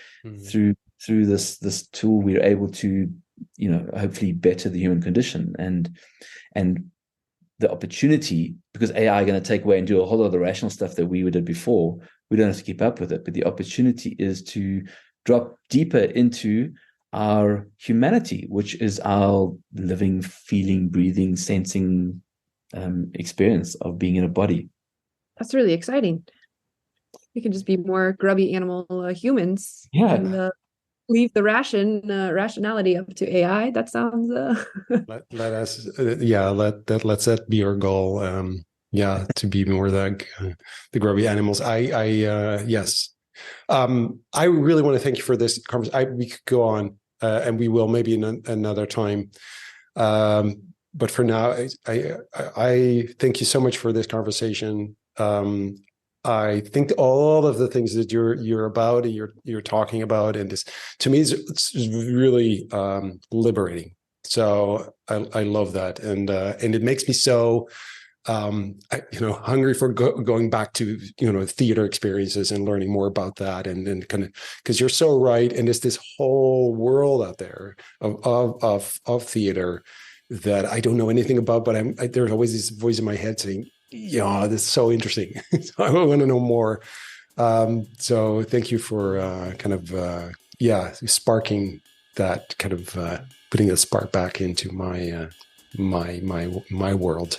through this tool, we're able to, hopefully better the human condition. And the opportunity, because AI are going to take away and do a whole lot of the rational stuff that we did before, we don't have to keep up with it. But the opportunity is to drop deeper into our humanity, which is our living, feeling, breathing, sensing experience of being in a body. That's really exciting. We can just be more grubby animal humans. Yeah. And leave the rationality up to AI. That sounds. Let's that be our goal. To be more like the grubby animals. Yes. I really want to thank you for this conversation. We could go on, and we will maybe in another time. But for now, I thank you so much for this conversation. I think all of the things that you're about, and you're talking about, and this, to me, it's really liberating. So I love that, and it makes me so hungry for going back to theater experiences and learning more about that, and kind of, because you're so right, and there's this whole world out there of theater that I don't know anything about, but there's always this voice in my head saying, this is so interesting. So I want to know more. So thank you for sparking that, kind of putting a spark back into my my world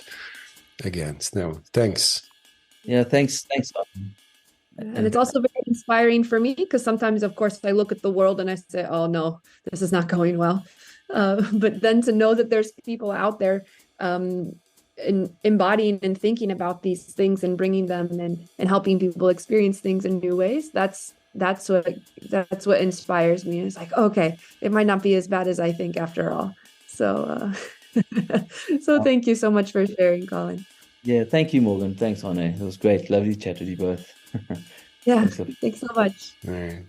again. So thanks. Yeah, thanks. And it's also very inspiring for me, because sometimes, of course, I look at the world and I say, oh no, this is not going well. But then to know that there's people out there embodying and thinking about these things and bringing them and helping people experience things in new ways, that's what inspires me. It's like, okay, it might not be as bad as I think after all. So so thank you so much for sharing, Colin. Yeah, thank you, Morgan. Thanks, Hane. It was great. Lovely to chat with you both. Yeah, thanks so much. All right.